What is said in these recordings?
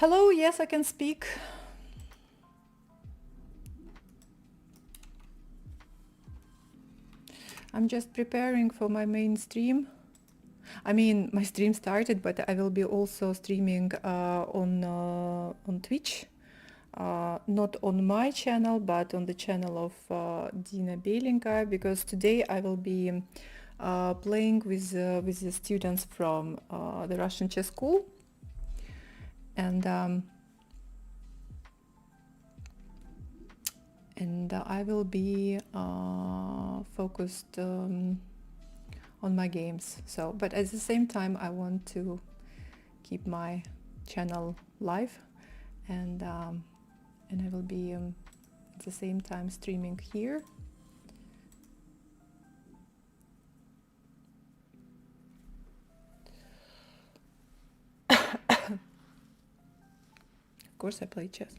Hello, yes, I can speak. I'm just preparing for my main stream. I mean, my stream started, but I will be also streaming on Twitch. Not on my channel, but on the channel of Dina Belinka, because today I will be playing with the students from the Russian chess school, and I will be focused on my games. So, but at the same time, I want to keep my channel live, and I will be at the same time streaming here. Of course, I play chess.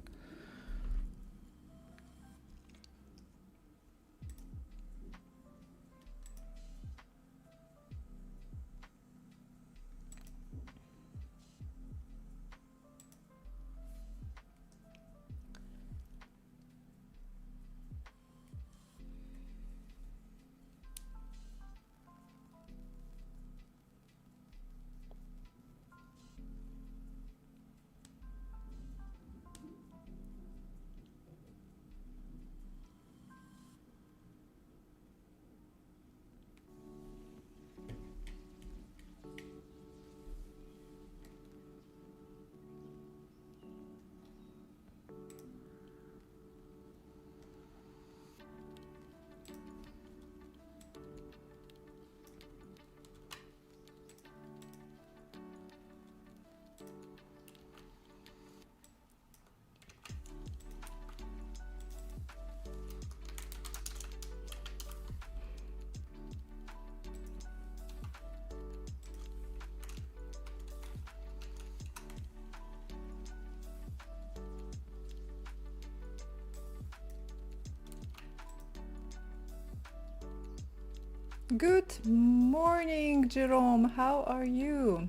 Good morning, Jerome. How are you?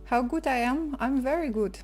How good I am? I'm very good.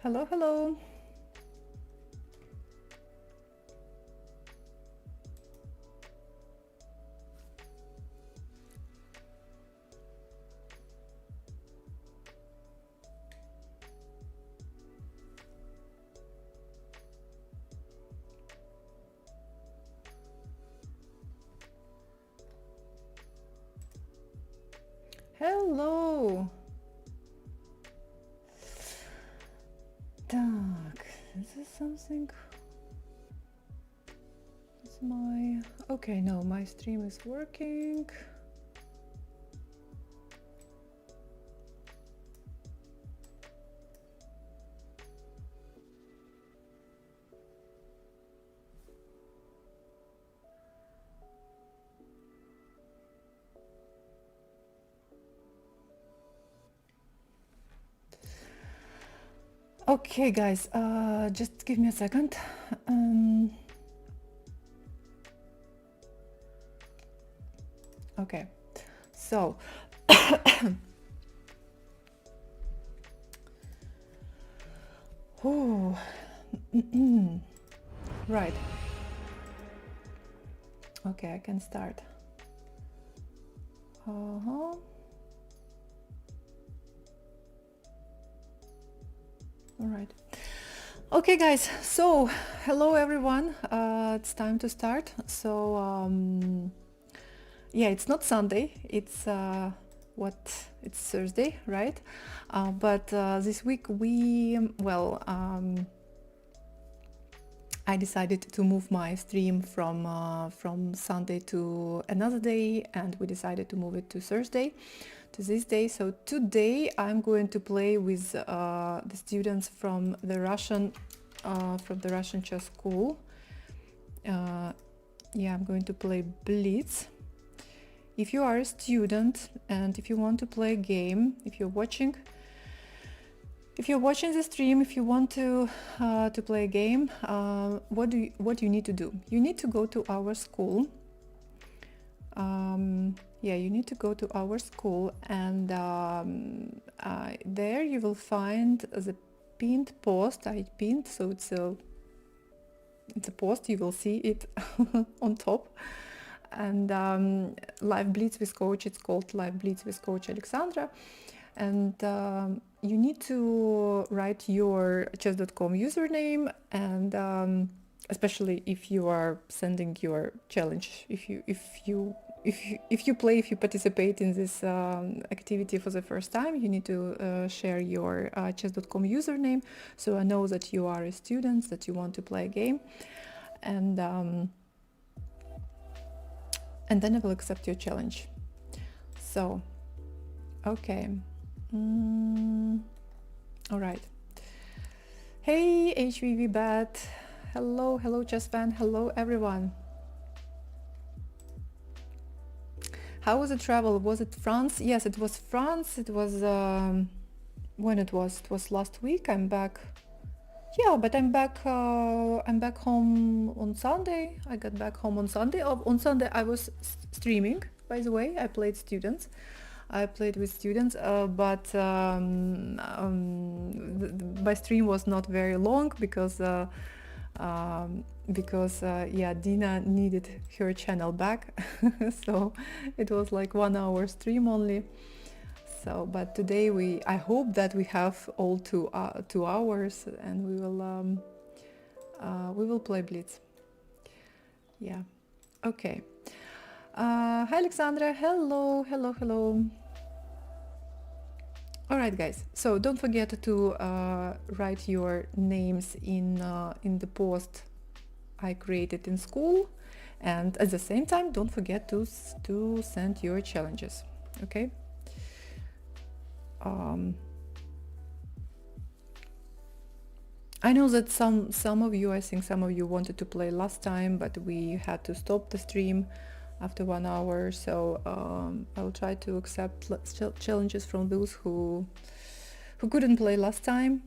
Hello, hello. Hello. Так, this is something. It's my. Okay, no, my stream is working. Okay, guys, just give me a second. Okay, so oh, right. Okay, I can start. Uh-huh. All right. Okay, guys. So, hello everyone. It's time to start. So, yeah, it's not Sunday. It's It's Thursday, right? But this week I decided to move my stream from Sunday to another day, and we decided to move it to Thursday, to this day. So today I'm going to play with the students from the Russian chess school. Yeah, I'm going to play Blitz. If you are a student and if you want to play a game, if you're watching the stream, if you want to play a game, what you need to do? You need to go to our school. Yeah, you need to go to our school, and there you will find the pinned post. I pinned, so it's a post. You will see it on top. And Live Blitz with Coach. It's called Live Blitz with Coach Alexandra. And you need to write your chess.com username, and especially if you are sending your challenge, if you participate in this activity for the first time, you need to share your chess.com username, so I know that you are a student, that you want to play a game, and then I will accept your challenge. So, okay. All right. Hey, HVV Bat. Hello, chess fan. Hello, everyone. How was the travel? Was it France? Yes, it was France. It was when it was last week. I'm back. Yeah, but I'm back home on Sunday. I got back home on Sunday. On Sunday I was streaming, by the way. I played with students, but my stream was not very long because yeah, Dina needed her channel back. So it was like 1 hour stream only. So, but today I hope that we have all 2 hours, and we will play Blitz. Yeah. Okay. Hi Alexandra. Hello. All right, guys. So don't forget to write your names in the post I created in school, and at the same time, don't forget to send your challenges. Okay. I know that some of you, I think some of you wanted to play last time, but we had to stop the stream after 1 hour. So I will try to accept challenges from those who couldn't play last time.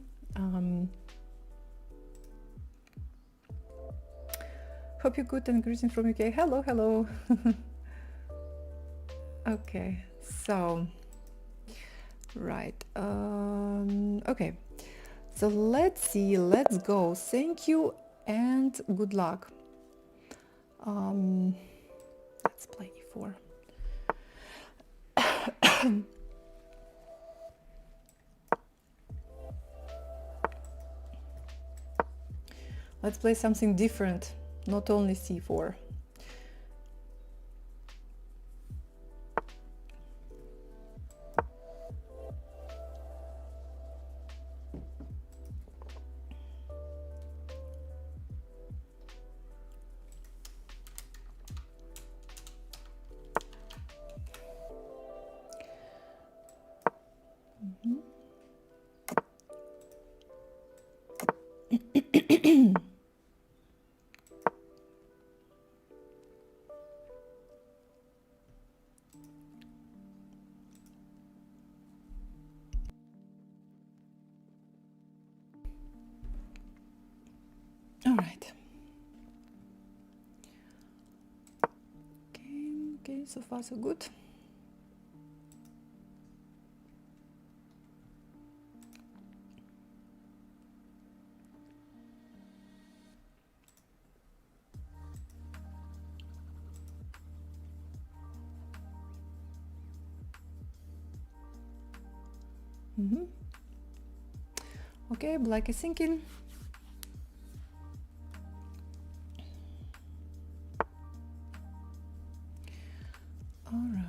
Hope you're good, and greetings from UK. Hello. Okay, so right. Okay. So let's see, let's go. Thank you and good luck. Let's play e4. Let's play something different, not only c4. All right. Okay, so far so good. Okay, black is thinking. All right.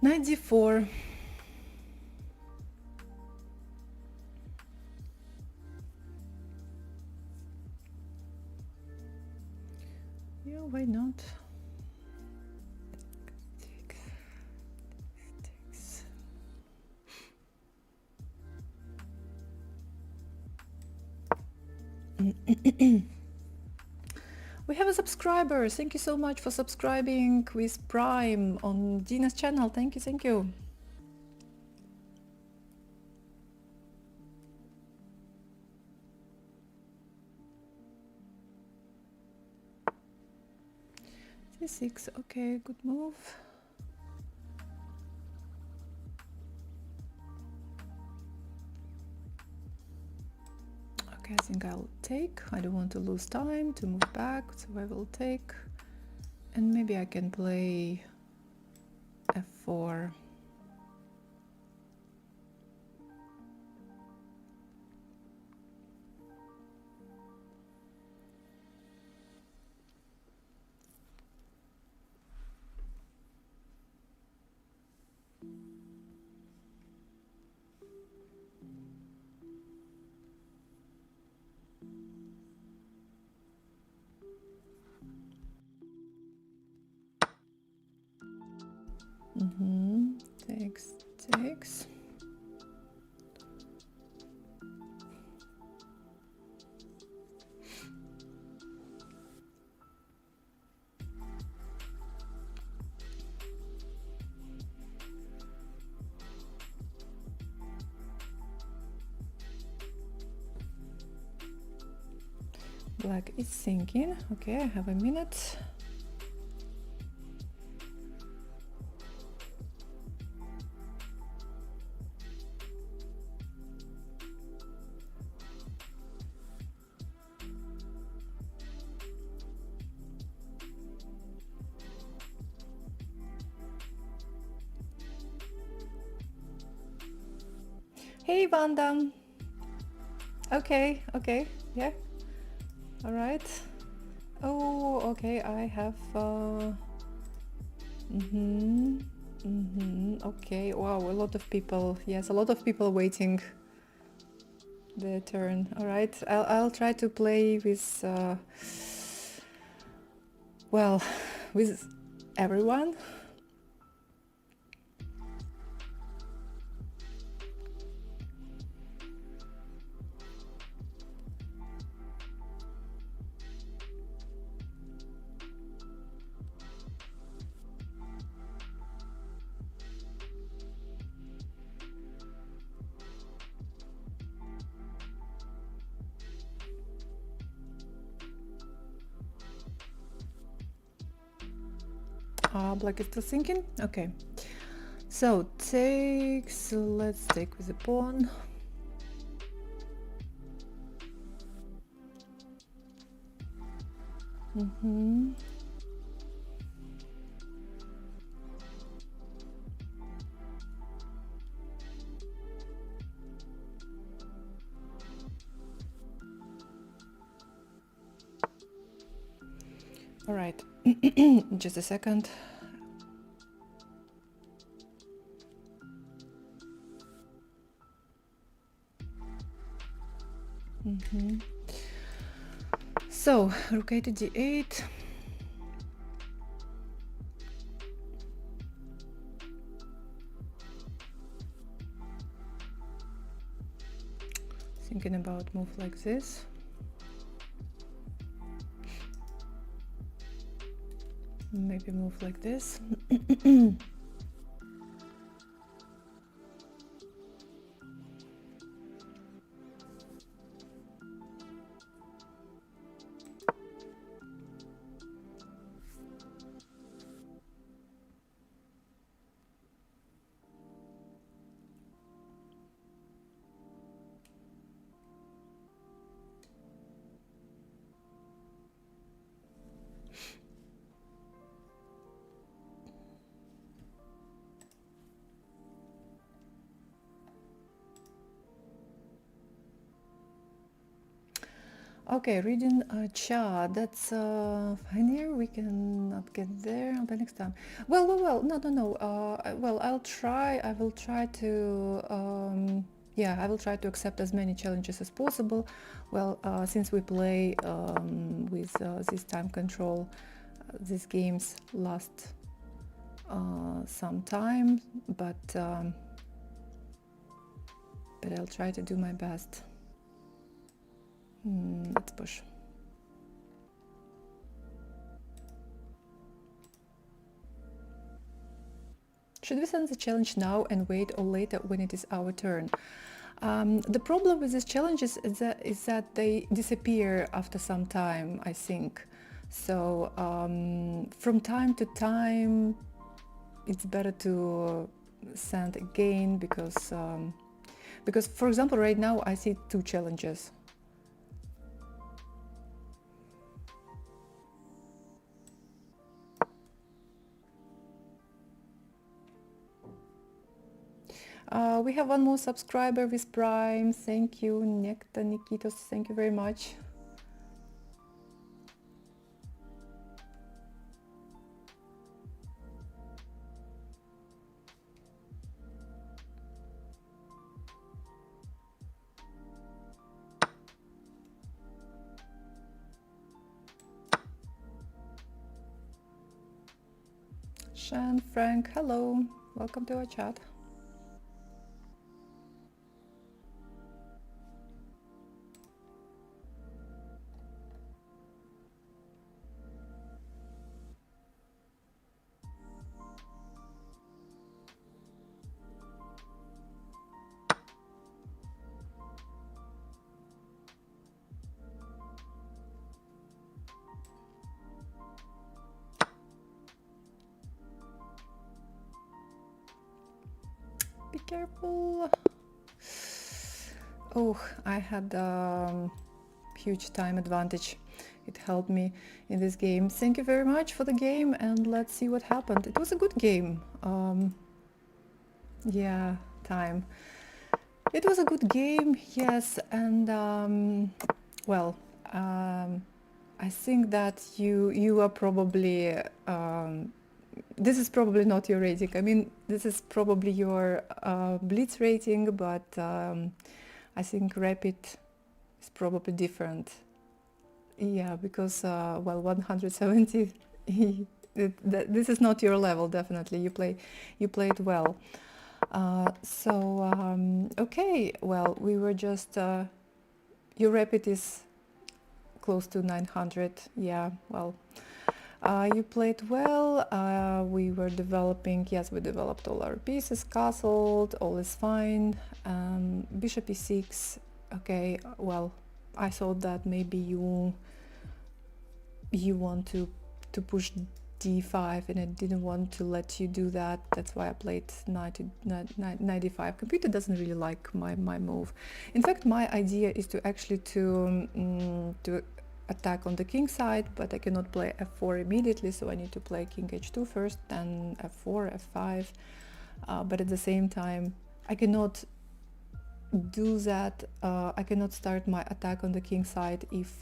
Knight d4. Yeah, why not? We have a subscriber. Thank you so much for subscribing with Prime on Dina's channel. Thank you, thank you. C6, okay, good move. Okay, I think I'll take. I don't want to lose time to move back, so I will take. And maybe I can play f4. Takes, takes. Black is thinking. Okay, I have a minute. Hey, Vanda. Okay, okay, yeah, all right. Oh, okay, I have, okay, wow, a lot of people, yes, a lot of people waiting their turn. All right, I'll try to play with, well, with everyone. Black is still thinking. Okay. So takes. Let's take with a pawn. All right. Just a second. So rook 8 to d8. Thinking about move like this. Maybe move like this. Okay, reading a chart. That's fine here. We cannot get there until next time. Well. No. Well, I'll try. I will try to. Yeah, I will try to accept as many challenges as possible. Well, since we play with this time control, these games last some time, but I'll try to do my best. Let's push. Should we send the challenge now and wait or later when it is our turn? The problem with these challenges is that they disappear after some time, I think. So from time to time, it's better to send again because, for example, right now I see 2 challenges. We have one more subscriber with Prime. Thank you, Nekta Nikitos. Thank you very much. Shan, Frank, hello. Welcome to our chat. Be careful. Oh, I had huge time advantage. It helped me in this game. Thank you very much for the game, and let's see what happened. It was a good game. Yeah, time. It was a good game, yes, and well, I think that you are probably this is probably not your rating. I mean, this is probably your Blitz rating, but I think Rapid is probably different. Yeah, because well, 170. This is not your level. Definitely, you played well. Okay, well, we were just your Rapid is close to 900. Yeah, well, you played well. We were developing, yes, we developed all our pieces, castled, all is fine. Bishop e6. Okay, well, I thought that maybe you want to push d5, and I didn't want to let you do that. That's why I played 95. Computer doesn't really like my move. In fact, my idea is to actually to attack on the king side, but I cannot play f4 immediately, so I need to play king h2 first, then f4, f5. But at the same time, I cannot do that. I cannot start my attack on the king side if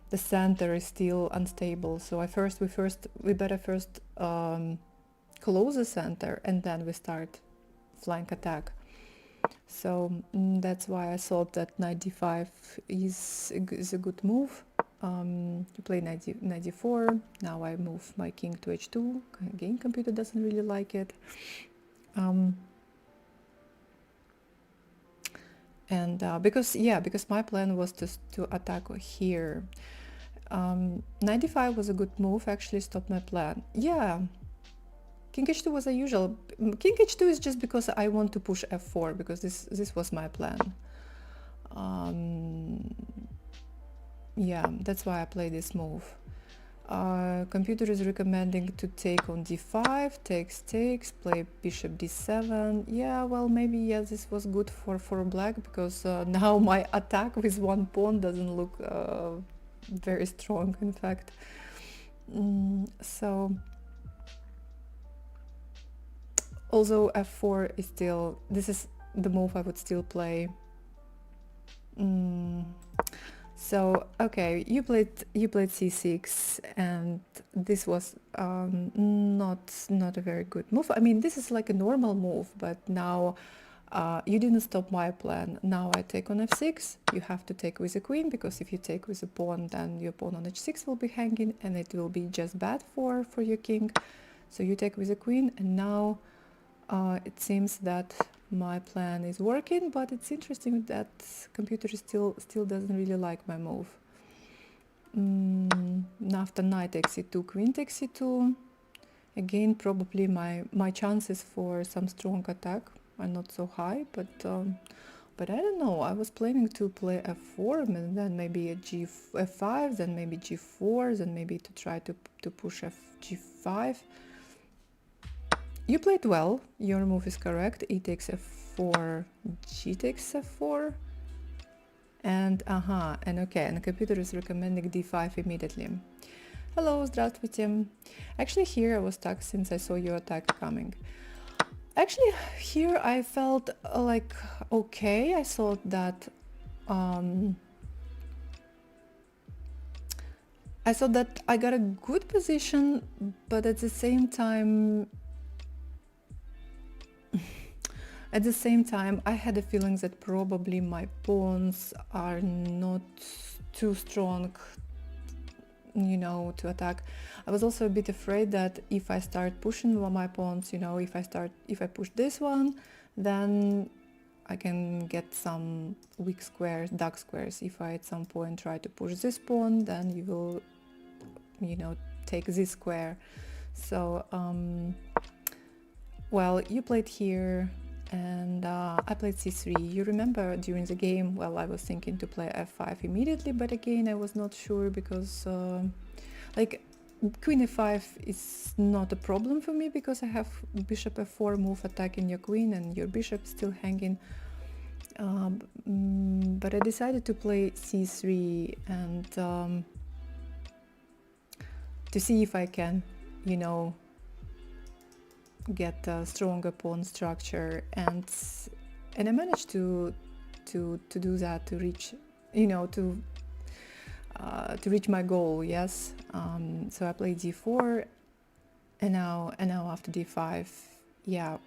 the center is still unstable. So we better first close the center, and then we start flank attack. So that's why I thought that knight d5 is a good move. You play knight d4. Now I move my king to h2. Again, computer doesn't really like it. And because my plan was to attack here. Knight d5 was a good move, actually stopped my plan. Yeah, king h2 was a usual. King h2 is just because I want to push f4, because this was my plan. Yeah, that's why I play this move. Computer is recommending to take on d5, takes, play bishop d7. Yeah, well, maybe, yes, this was good for black, because now my attack with one pawn doesn't look very strong, in fact. So, although f4 is still, this is the move I would still play. So, okay, you played c6, and this was not a very good move. I mean, this is like a normal move, but now you didn't stop my plan. Now I take on f6. You have to take with a queen, because if you take with a pawn, then your pawn on h6 will be hanging, and it will be just bad for your king. So you take with a queen, and now it seems that my plan is working, but it's interesting that computer still doesn't really like my move. After knight takes e2, queen takes e2. Again, probably my chances for some strong attack are not so high, but I don't know. I was planning to play f4, and then maybe a f5, then maybe g4, then maybe to try to push g5. You played well. Your move is correct. E takes f4, g takes f4, and okay. And the computer is recommending d5 immediately. Hello, здравствуйте. Actually, here I was stuck since I saw your attack coming. Actually, here I felt like okay. I thought that I got a good position, but at the same time. At the same time, I had a feeling that probably my pawns are not too strong, you know, to attack. I was also a bit afraid that if I start pushing my pawns, you know, if I push this one, then I can get some weak squares, dark squares. If I at some point try to push this pawn, then you will, you know, take this square. So, well, you played here. And I played c3. You remember during the game, well, I was thinking to play f5 immediately, but again, I was not sure, because like queen f5 is not a problem for me, because I have bishop f4 move attacking your queen, and your bishop still hanging. But I decided to play c3 and to see if I can, you know, get a stronger pawn structure, and I managed to do that, to reach, you know, to reach my goal. Yes. So I played d4, and now after d5, yeah,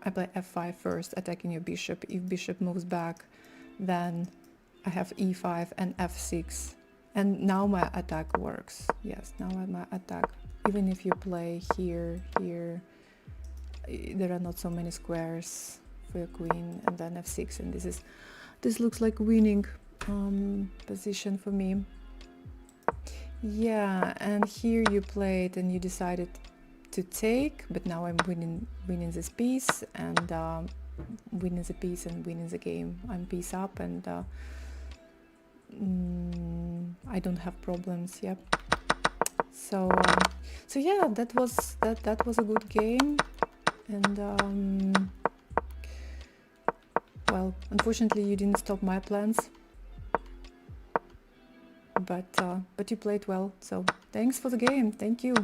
I play f5 first, attacking your bishop. If bishop moves back, then I have e5 and f6, and now my attack works. Yes, now my attack, even if you play here, there are not so many squares for your queen, and then f6, and this looks like winning position for me. Yeah, and here you played and you decided to take, but now I'm winning this piece, and winning the piece and winning the game. I'm piece up, and I don't have problems. Yep. So yeah, that was a good game, and well, unfortunately you didn't stop my plans, but you played well, so thanks for the game. Thank you.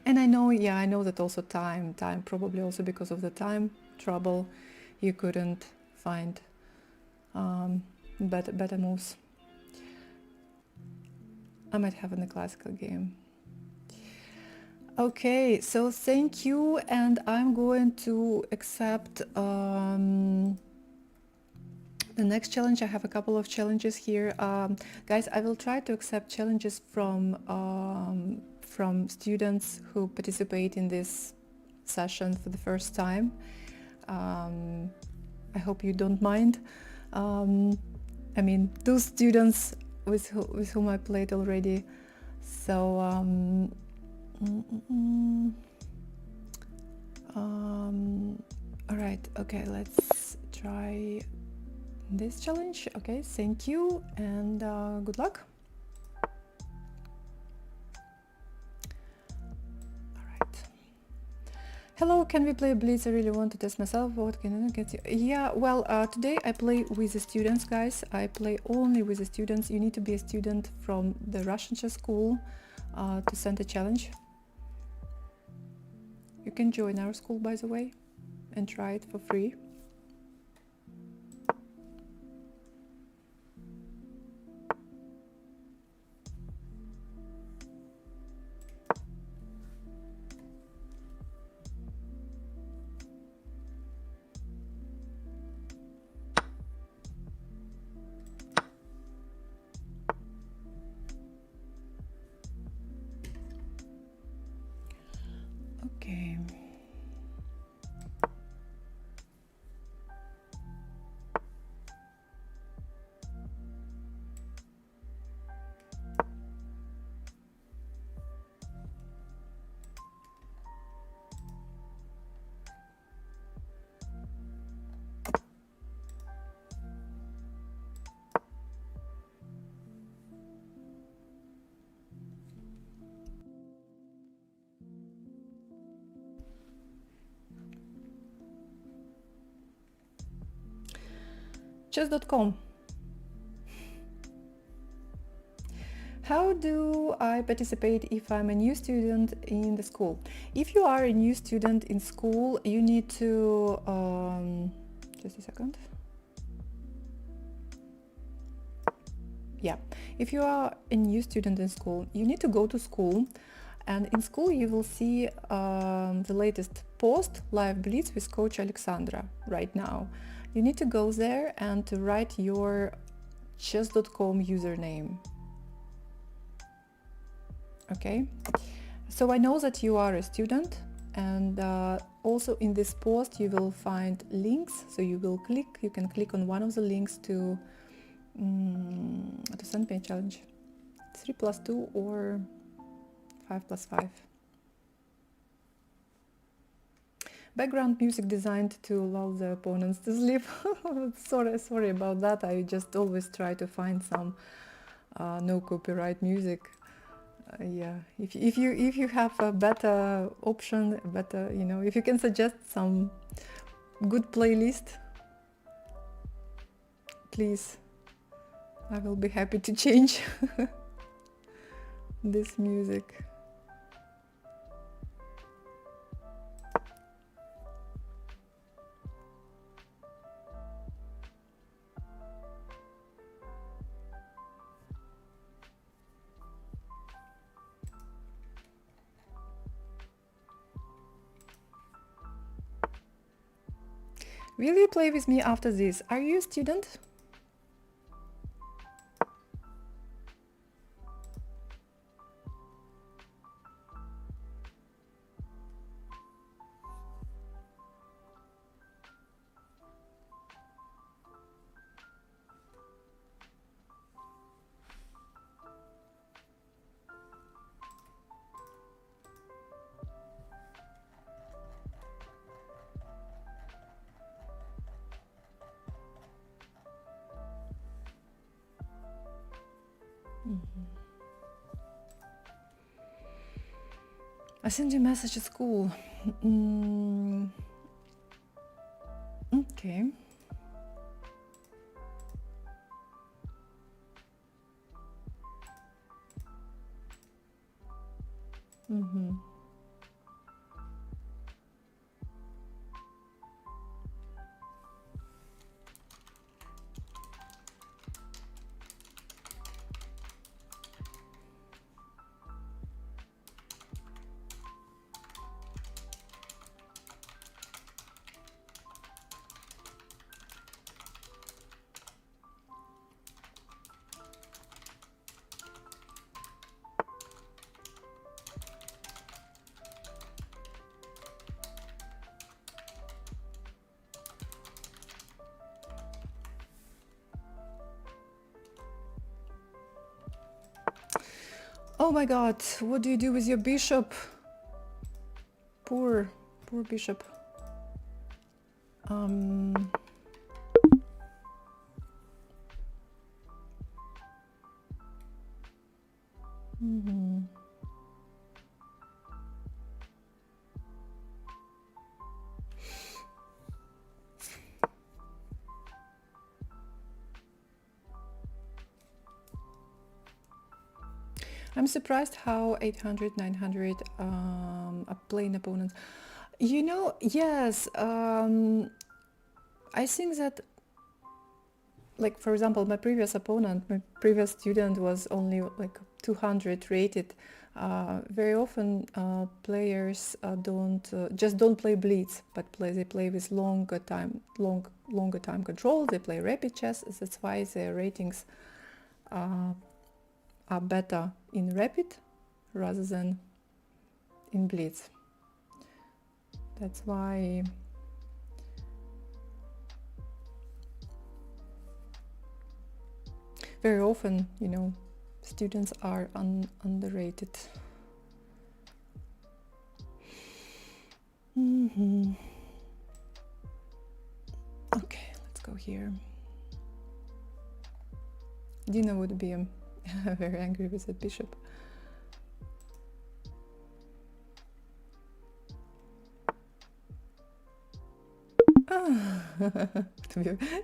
And I know, yeah, I know that also time probably also because of the time trouble, you couldn't find better moves. I might have in a classical game. Okay, so thank you, and I'm going to accept the next challenge. I have a couple of challenges here. Guys, I will try to accept challenges from students who participate in this session for the first time. I hope you don't mind. I mean, those students with whom I played already. So all right, okay, let's try this challenge. Okay, thank you, and good luck. All right. Hello, can we play Blitz? I really want to test myself. What can I get you? Yeah, well, today I play with the students, guys. I play only with the students. You need to be a student from the Russian chess school to send a challenge. You can join our school, by the way, and try it for free. Okay. Chess.com. How do I participate if I'm a new student in the school? If you are a new student in school, you need to just a second. Yeah, if you are a new student in school, you need to go to school, and in school you will see the latest post, Live Blitz with Coach Alexandra right now. You need to go there and to write your chess.com username. Okay, so I know that you are a student, and also in this post you will find links, so you can click on one of the links to send me a challenge. 3+2 or 5+5. Background music designed to lull the opponents to sleep. sorry about that. I just always try to find some no copyright music. Yeah, if you have a better option, you know, if you can suggest some good playlist, please, I will be happy to change this music. Will you play with me after this? Are you a student? I sent you a message at school. Okay. Oh my god, what do you do with your bishop? Poor bishop. I'm surprised how 800, 900 are playing opponents. You know, yes, I think that, like, for example, my previous student was only like 200 rated. Very often players don't play Blitz, but they play with longer time control. They play rapid chess. That's why their ratings are better in rapid rather than in Blitz. That's why very often, you know, students are underrated. Okay, let's go here. Dina would be very angry with that bishop.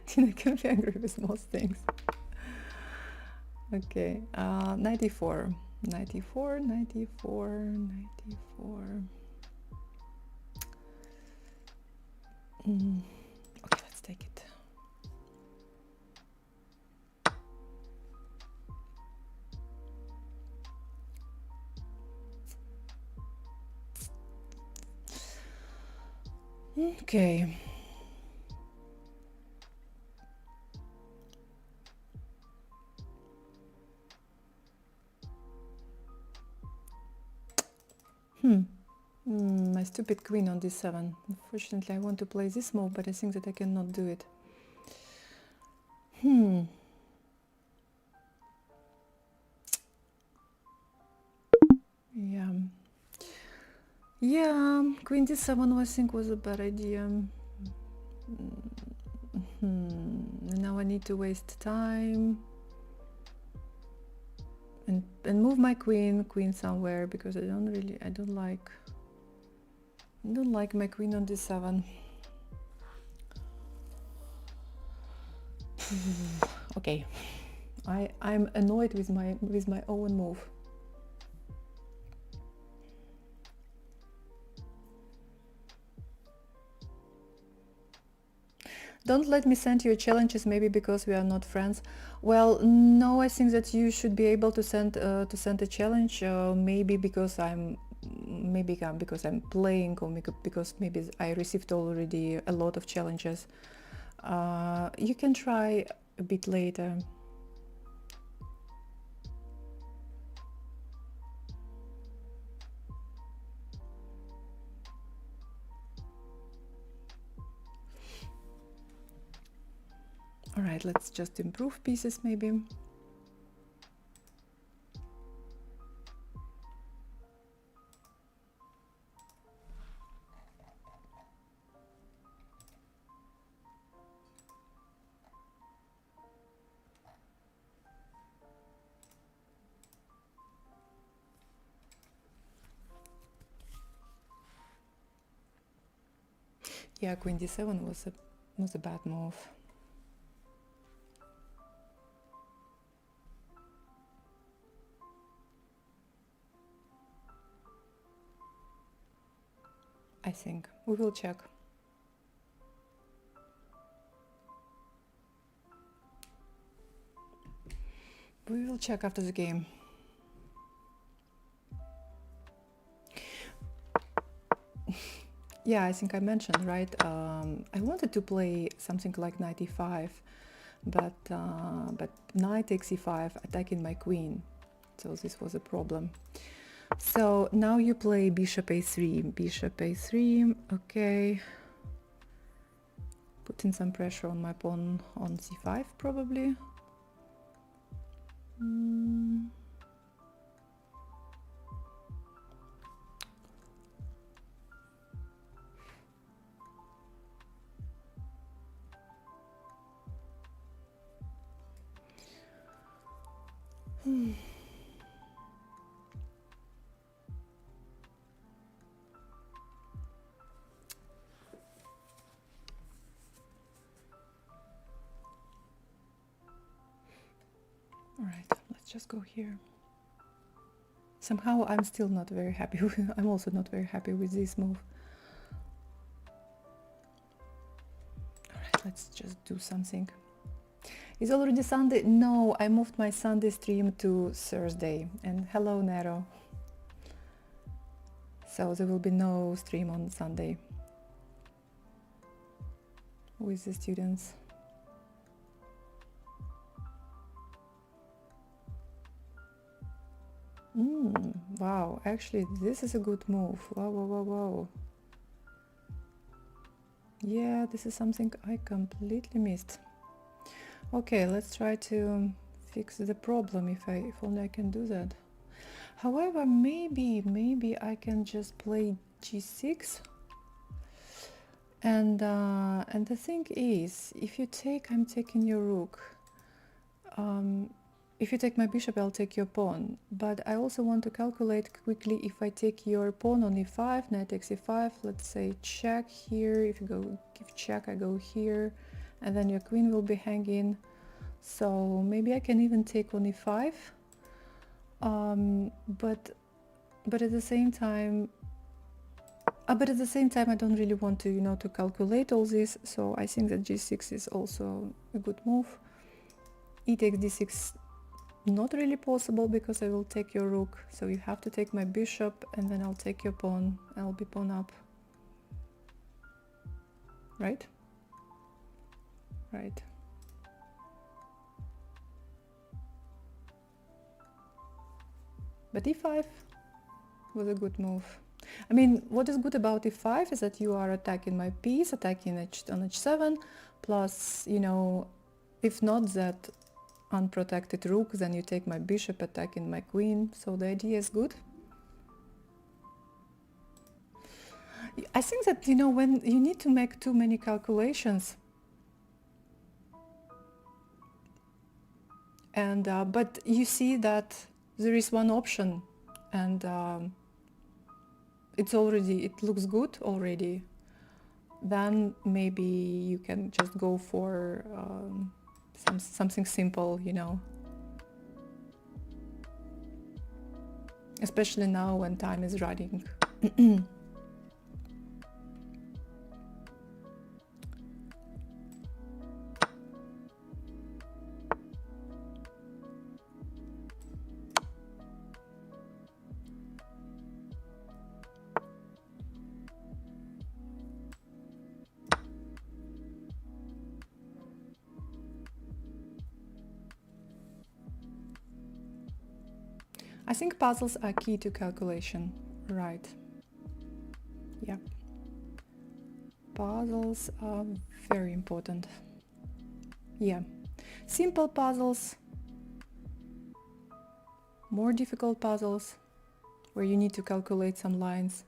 Tina can be angry with most things. Okay, 94. Okay, let's take it. Okay. My stupid queen on d7. Unfortunately, I want to play this move, but I think that I cannot do it. Yeah, queen d7 I think was a bad idea. Now I need to waste time and move my queen somewhere, because I don't like my queen on d7. Okay, I'm annoyed with my own move. Don't let me send you challenges, maybe because we are not friends. Well, no, I think that you should be able to send a challenge, maybe because I'm maybe because I'm playing, or because maybe I received already a lot of challenges. You can try a bit later. All right, let's just improve pieces maybe. Yeah, queen d7 was a bad move. I think we will check. We will check after the game. Yeah, I think I mentioned, right? I wanted to play something like knight e5, but knight takes e5, attacking my queen. So this was a problem. So now you play bishop a3, bishop a3, okay. Putting some pressure on my pawn on c5 probably. All right, let's just go here. Somehow I'm still not very happy. I'm also not very happy with this move. All right, let's just do something. It's already Sunday? No, I moved my Sunday stream to Thursday. And hello, Nero. So there will be no stream on Sunday with the students. Wow, actually this is a good move. Wow, wow, wow, wow. Yeah, this is something I completely missed. Okay, let's try to fix the problem if only I can do that. However, maybe I can just play g6. And the thing is, if you take, I'm taking your rook. If you take my bishop, I'll take your pawn. But I also want to calculate quickly if I take your pawn on e5, knight takes e5, let's say check here. If you go give check, I go here, and then your queen will be hanging. So maybe I can even take on e5. But at the same time, I don't really want to, to calculate all this. So I think that g6 is also a good move. E takes d6, not really possible because I will take your rook. So you have to take my bishop, and then I'll take your pawn. I'll be pawn up. Right? Right. But e5 was a good move. I mean, what is good about e5 is that you are attacking my piece, attacking on h7, plus, if not that unprotected rook, then you take my bishop, attacking my queen. So the idea is good. I think that, when you need to make too many calculations, and but you see that there is one option, and it looks good already, then maybe you can just go for something simple, especially now when time is running. I think puzzles are key to calculation, right? Yeah. Puzzles are very important. Yeah. Simple puzzles, more difficult puzzles, where you need to calculate some lines.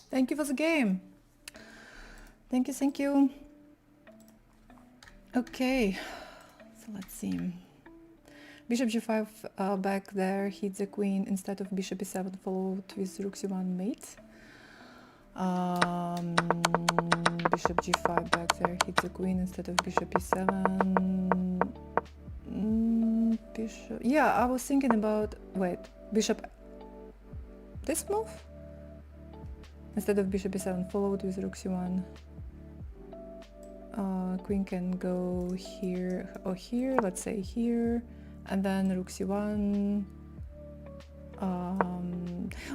Thank you for the game. Thank you, thank you. Okay, so let's see. Bishop g5 back there hits the queen instead of bishop e7 followed with rook c1 mate. Bishop g5 back there hits the queen instead of bishop e7. Bishop. Yeah, I was thinking about, wait, bishop this move instead of bishop e7 followed with rook c1. Queen can go here or here, let's say here, and then rook c1.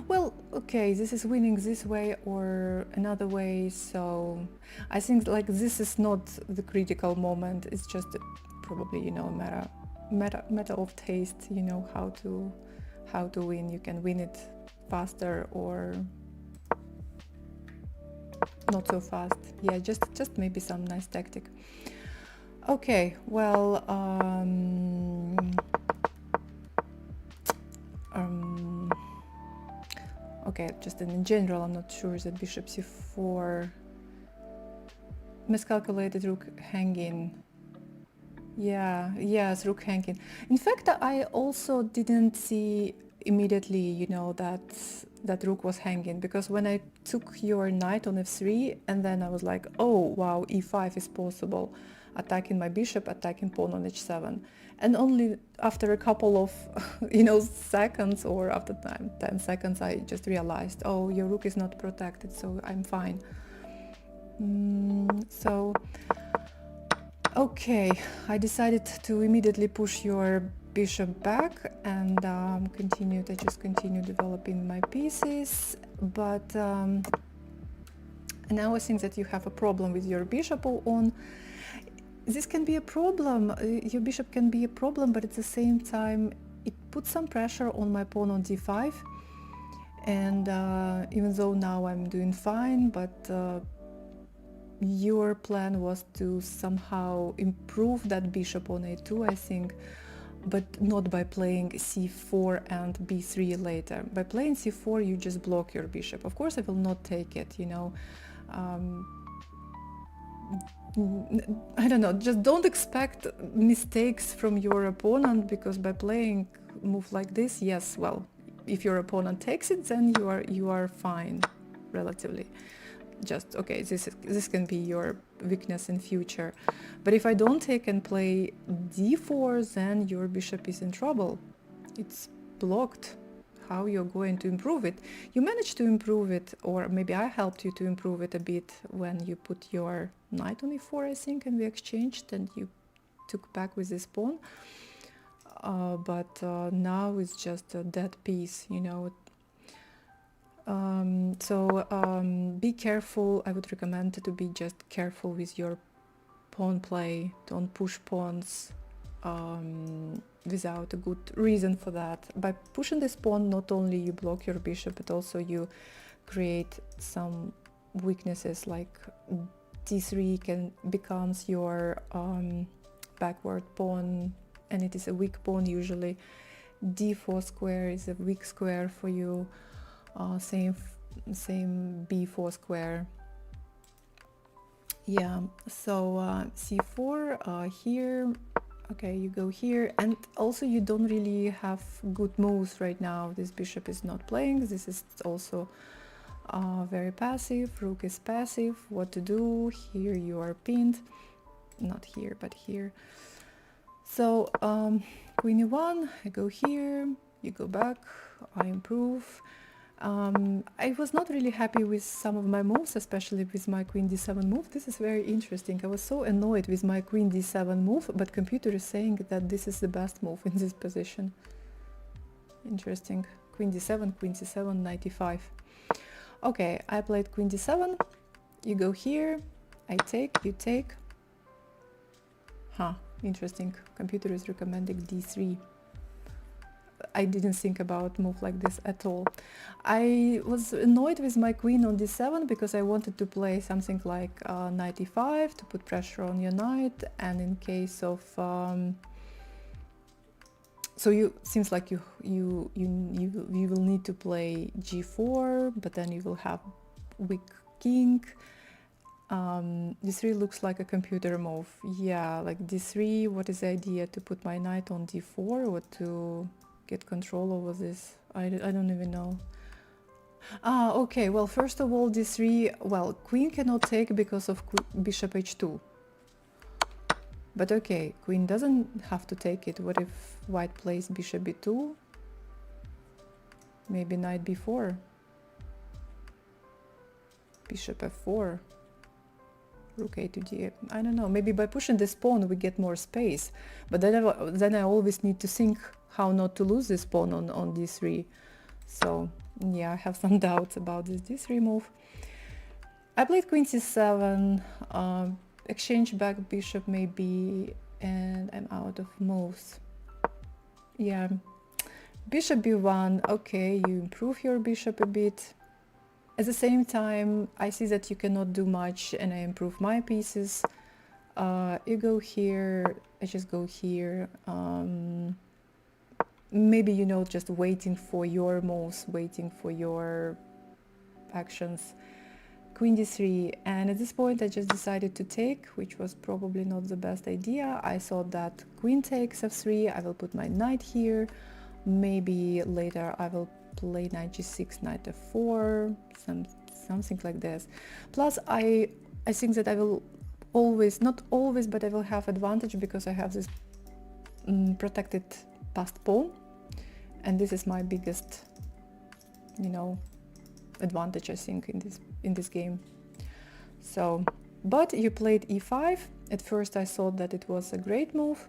Well, okay, this is winning this way or another way, so I think like this is not the critical moment. It's just probably, you know, matter of taste. You know how to win. You can win it faster or not so fast. Yeah, just maybe some nice tactic. Okay, well, okay, just in general, I'm not sure that bishop c4 miscalculated rook hanging. Yeah, yes, rook hanging. In fact, I also didn't see immediately, you know, that rook was hanging, because when I took your knight on f3 and then I was like, oh wow, e5 is possible, attacking my bishop, attacking pawn on h7, and only after a couple of you know seconds, or after 10 seconds, I just realized, oh, your rook is not protected, so I'm fine. So okay, I decided to immediately push your bishop back and just continue developing my pieces, but now I think that you have a problem with your bishop on. This can be a problem, your bishop can be a problem, but at the same time it puts some pressure on my pawn on d5, and even though now I'm doing fine, but your plan was to somehow improve that bishop on a2, I think, but not by playing c4 and b3 later. By playing c4, you just block your bishop. Of course, I will not take it, you know. I don't know, just don't expect mistakes from your opponent, because by playing move like this, yes, well, if your opponent takes it, then you are fine, relatively. Just okay, this can be your weakness in future, but if I don't take and play d4, then your bishop is in trouble. It's blocked. how you're going to improve it. You managed to improve it, or maybe I helped you to improve it a bit when you put your knight on e4, I think, and we exchanged, and you took back with this pawn. But now it's just a dead piece, you know. Be careful. I would recommend to be just careful with your pawn play. Don't push pawns without a good reason for that. By pushing this pawn, not only you block your bishop, but also you create some weaknesses, like d3 becomes your backward pawn, and it is a weak pawn usually. d4 square is a weak square for you. Same b4 square. Yeah, so c4 here. Okay, you go here, and also you don't really have good moves right now. This bishop is not playing. This is also very passive. Rook is passive. What to do? Here you are pinned. Not here, but here. So queen e1, I go here, you go back, I improve. I was not really happy with some of my moves, especially with my queen d7 move. This is very interesting. I was so annoyed with my queen d7 move, but computer is saying that this is the best move in this position. Interesting. Queen d7, queen c7, knight e5. Okay, I played queen d7. You go here, I take, you take. Huh, interesting. Computer is recommending d3. I didn't think about move like this at all. I was annoyed with my queen on d7 because I wanted to play something like knight e5 to put pressure on your knight, and in case of so you seems like you will need to play g4, but then you will have weak king. D3 looks like a computer move. Yeah, like d3. What is the idea? To put my knight on d4 or to get control over this? I don't even know. Okay, well, first of all, d3, well, queen cannot take because of bishop h2. But okay, queen doesn't have to take it. What if white plays bishop b2? Maybe knight b4. Bishop f4. Rook a to d. I don't know, maybe by pushing this pawn we get more space. But then I always need to think how not to lose this pawn on d3. So yeah, I have some doubts about this d3 move. I played queen c7, exchange back bishop maybe, and I'm out of moves. Yeah, bishop b1, okay, you improve your bishop a bit. At the same time, I see that you cannot do much, and I improve my pieces. You go here, I just go here. Maybe, you know, just waiting for your moves, waiting for your actions. Queen d3, and at this point I just decided to take, which was probably not the best idea. I thought that queen takes f3, I will put my knight here. Maybe later I will play knight g6, knight f4, something like this. Plus I think that I will always, not always, but I will have advantage because I have this protected passed pawn, and this is my biggest, you know, advantage, I think, in this game. So, but you played e5. At first I thought that it was a great move,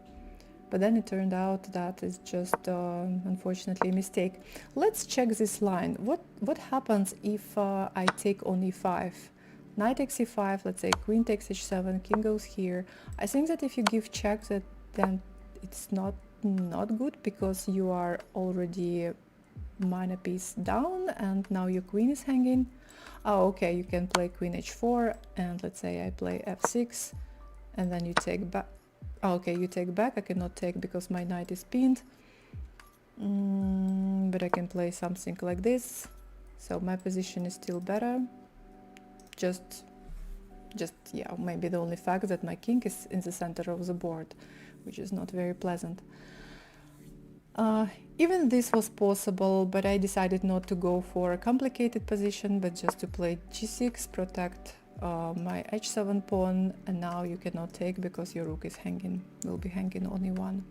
but then it turned out that it's just unfortunately a mistake. Let's check this line. What happens if I take on e5? Knight takes e5, let's say queen takes h7, king goes here. I think that if you give check, that then it's not good, because you are already minor piece down and now your queen is hanging. Oh, okay, you can play queen h4, and let's say I play f6, and then you take back. Oh, okay, you take back. I cannot take because my knight is pinned, but I can play something like this, so my position is still better. Just yeah, maybe the only fact that my king is in the center of the board, which is not very pleasant. Even this was possible, but I decided not to go for a complicated position, but just to play g6, protect my h7 pawn, and now you cannot take because your rook is will be hanging on e1.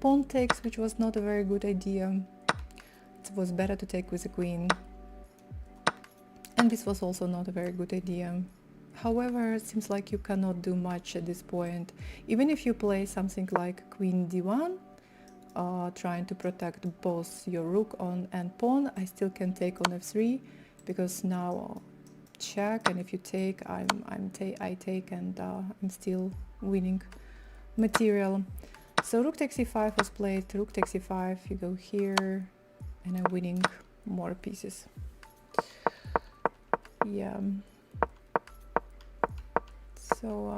Pawn takes, which was not a very good idea. was better to take with the queen. And this was also not a very good idea. However, it seems like you cannot do much at this point. Even if you play something like queen d1, trying to protect both your rook on and pawn, I still can take on f3, because now check, and if you take, I take, and I'm still winning material. So rook takes e5 was played, rook takes e5, you go here, and I'm winning more pieces. Yeah. So,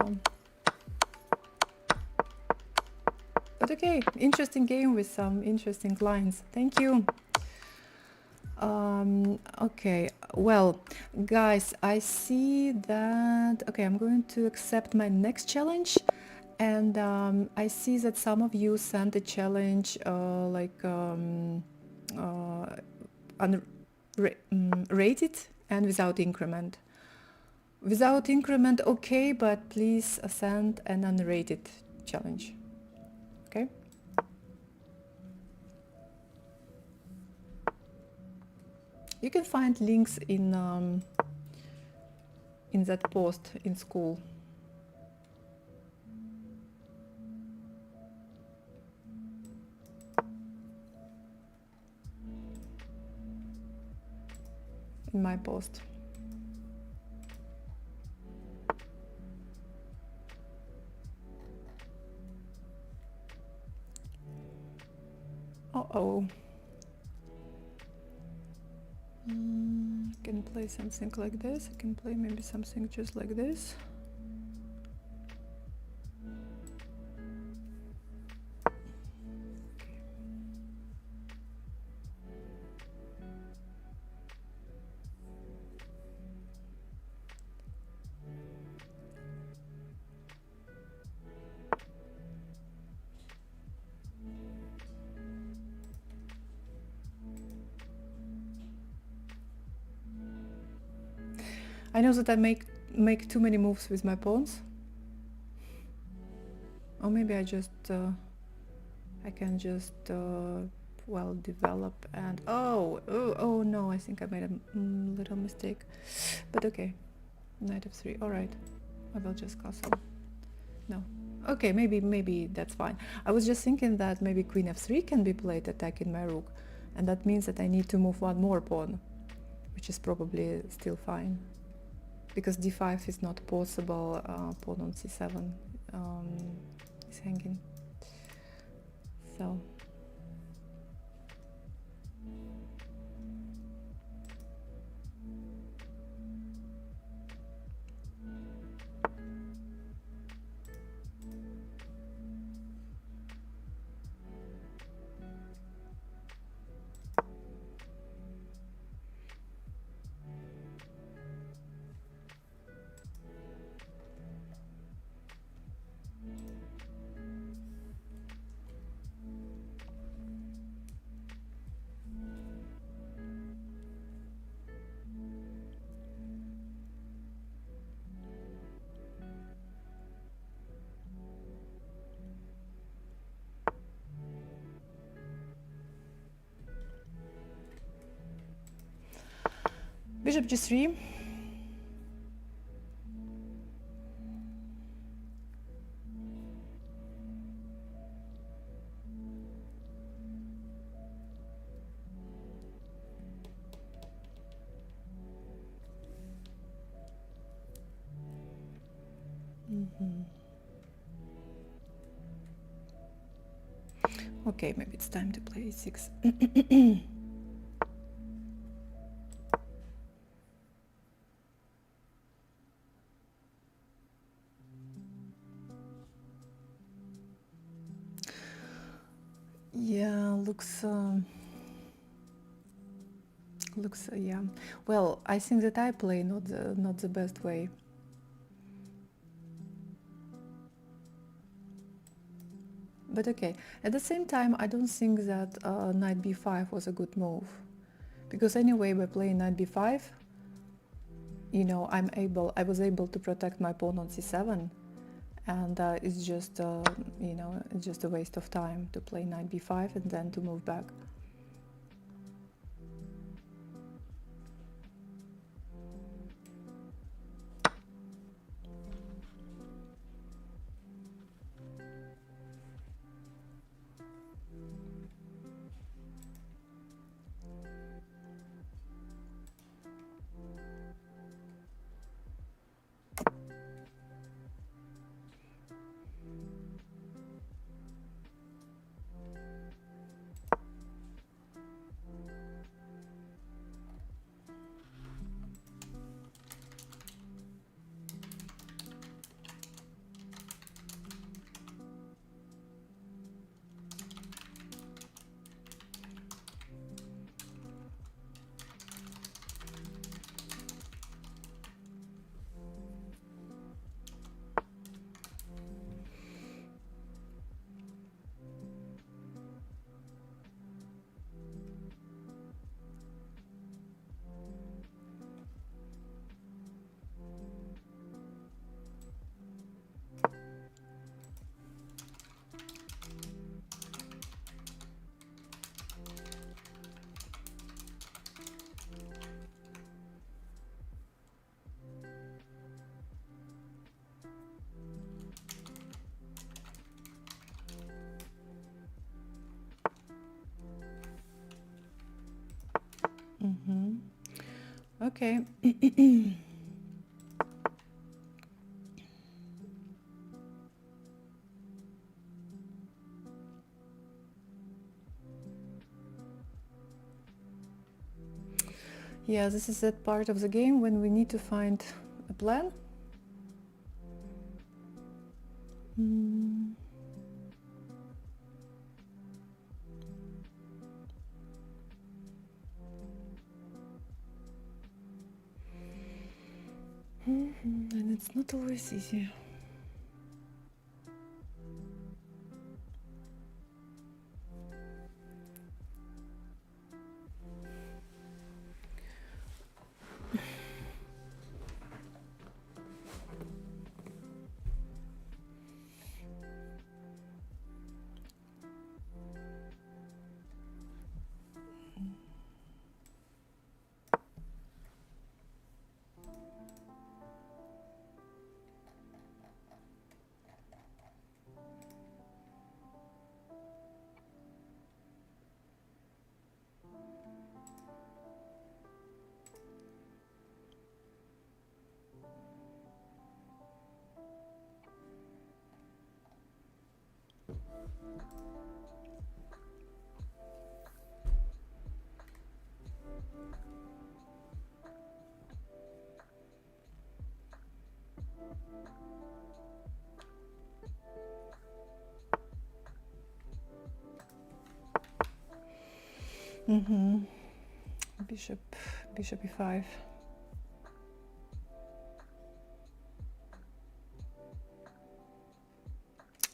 but okay, interesting game with some interesting lines. Thank you. Okay, well, guys, I see that, okay, I'm going to accept my next challenge, and I see that some of you sent a challenge rated and without increment. Without increment, okay, but please send an unrated challenge, okay? You can find links in that post in school. In my post. Uh-oh. I can play something like this. I can play maybe something just like this. I know that I make too many moves with my pawns. Or maybe I just I can just well, develop and oh no, I think I made a little mistake. But okay, knight f3. All right, I will just castle. No, okay, maybe that's fine. I was just thinking that maybe queen f3 can be played attacking my rook, and that means that I need to move one more pawn, which is probably still fine, because d5 is not possible. Pawn on c7 is hanging. So bishop g3. Okay, maybe it's time to play e6. Yeah, looks yeah. Well, I think that I play not the best way. But okay, at the same time, I don't think that knight b5 was a good move, because anyway, by playing knight b5, you know, I was able to protect my pawn on c7, and it's just you know, it's just a waste of time to play knight b5 and then to move back. Okay. Yeah, this is that part of the game when we need to find a plan. And it's not always easy. Bishop e5.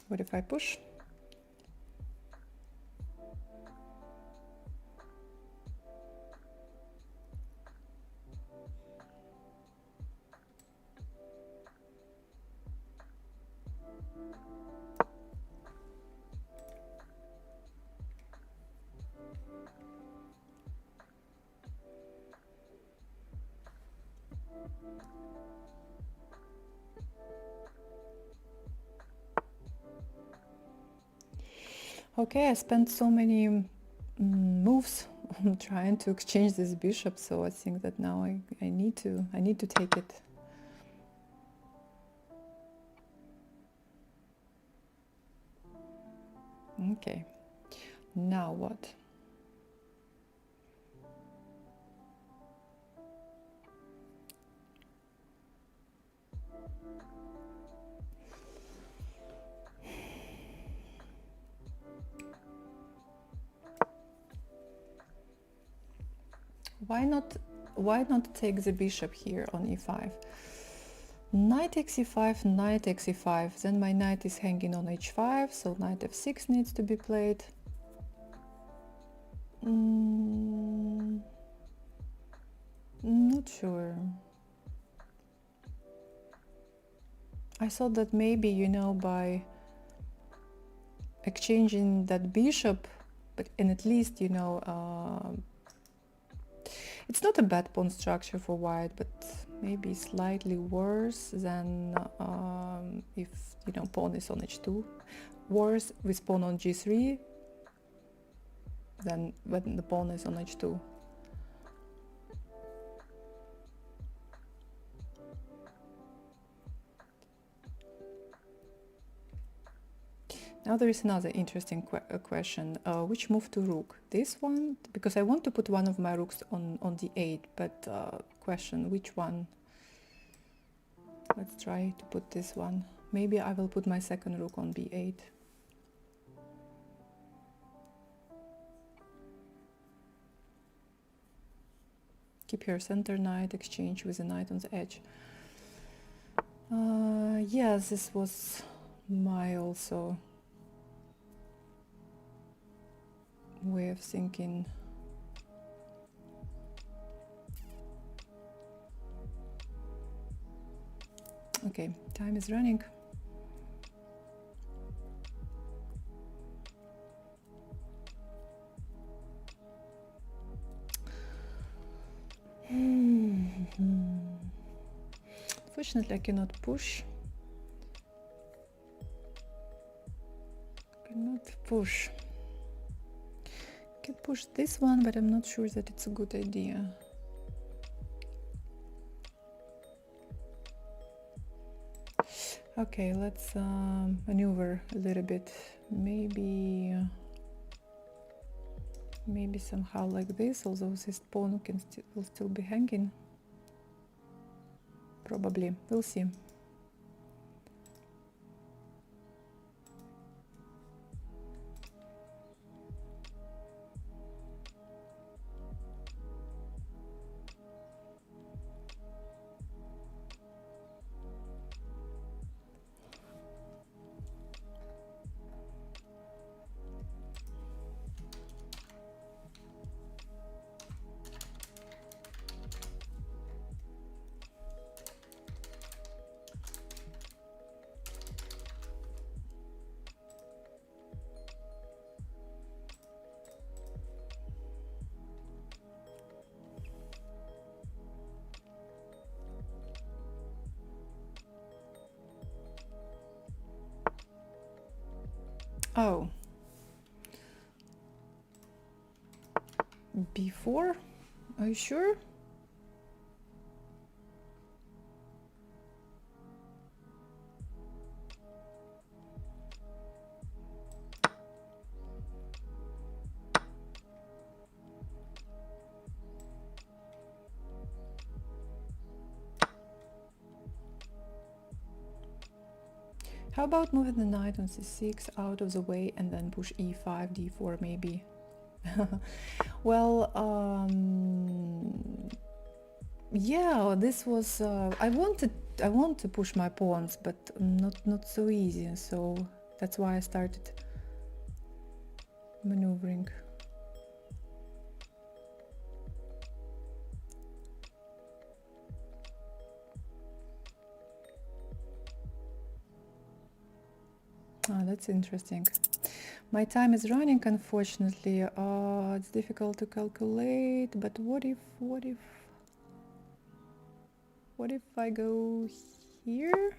What if I push? Okay, I spent so many moves trying to exchange this bishop, so I think that now I need to take it. Okay, now what? Why not take the bishop here on e5? Knight takes e5, knight takes e5, then my knight is hanging on h5, so knight f6 needs to be played. Not sure. I thought that maybe, you know, by exchanging that bishop, and at least, you know, it's not a bad pawn structure for white, but maybe slightly worse than if, you know, pawn is on h2. Worse with pawn on g3 than when the pawn is on h2. Now there is another interesting question. Which move to rook? This one? Because I want to put one of my rooks on d8, but question, which one? Let's try to put this one. Maybe I will put my second rook on b8. Keep your center knight, exchange with a knight on the edge. Yes, this was my also way of thinking. Okay, time is running. Fortunately, I cannot push. Cannot push. Can push this one, but I'm not sure that it's a good idea. Okay, let's maneuver a little bit. Maybe somehow like this, although this pawn will still be hanging. Probably. We'll see. Oh. B4? Are you sure? How about moving the knight on c6 out of the way and then push e5, d4 maybe? Well, yeah, this was I want to push my pawns, but not so easy, so that's why I started maneuvering. Oh, that's interesting. My time is running, unfortunately. It's difficult to calculate, but what if I go here?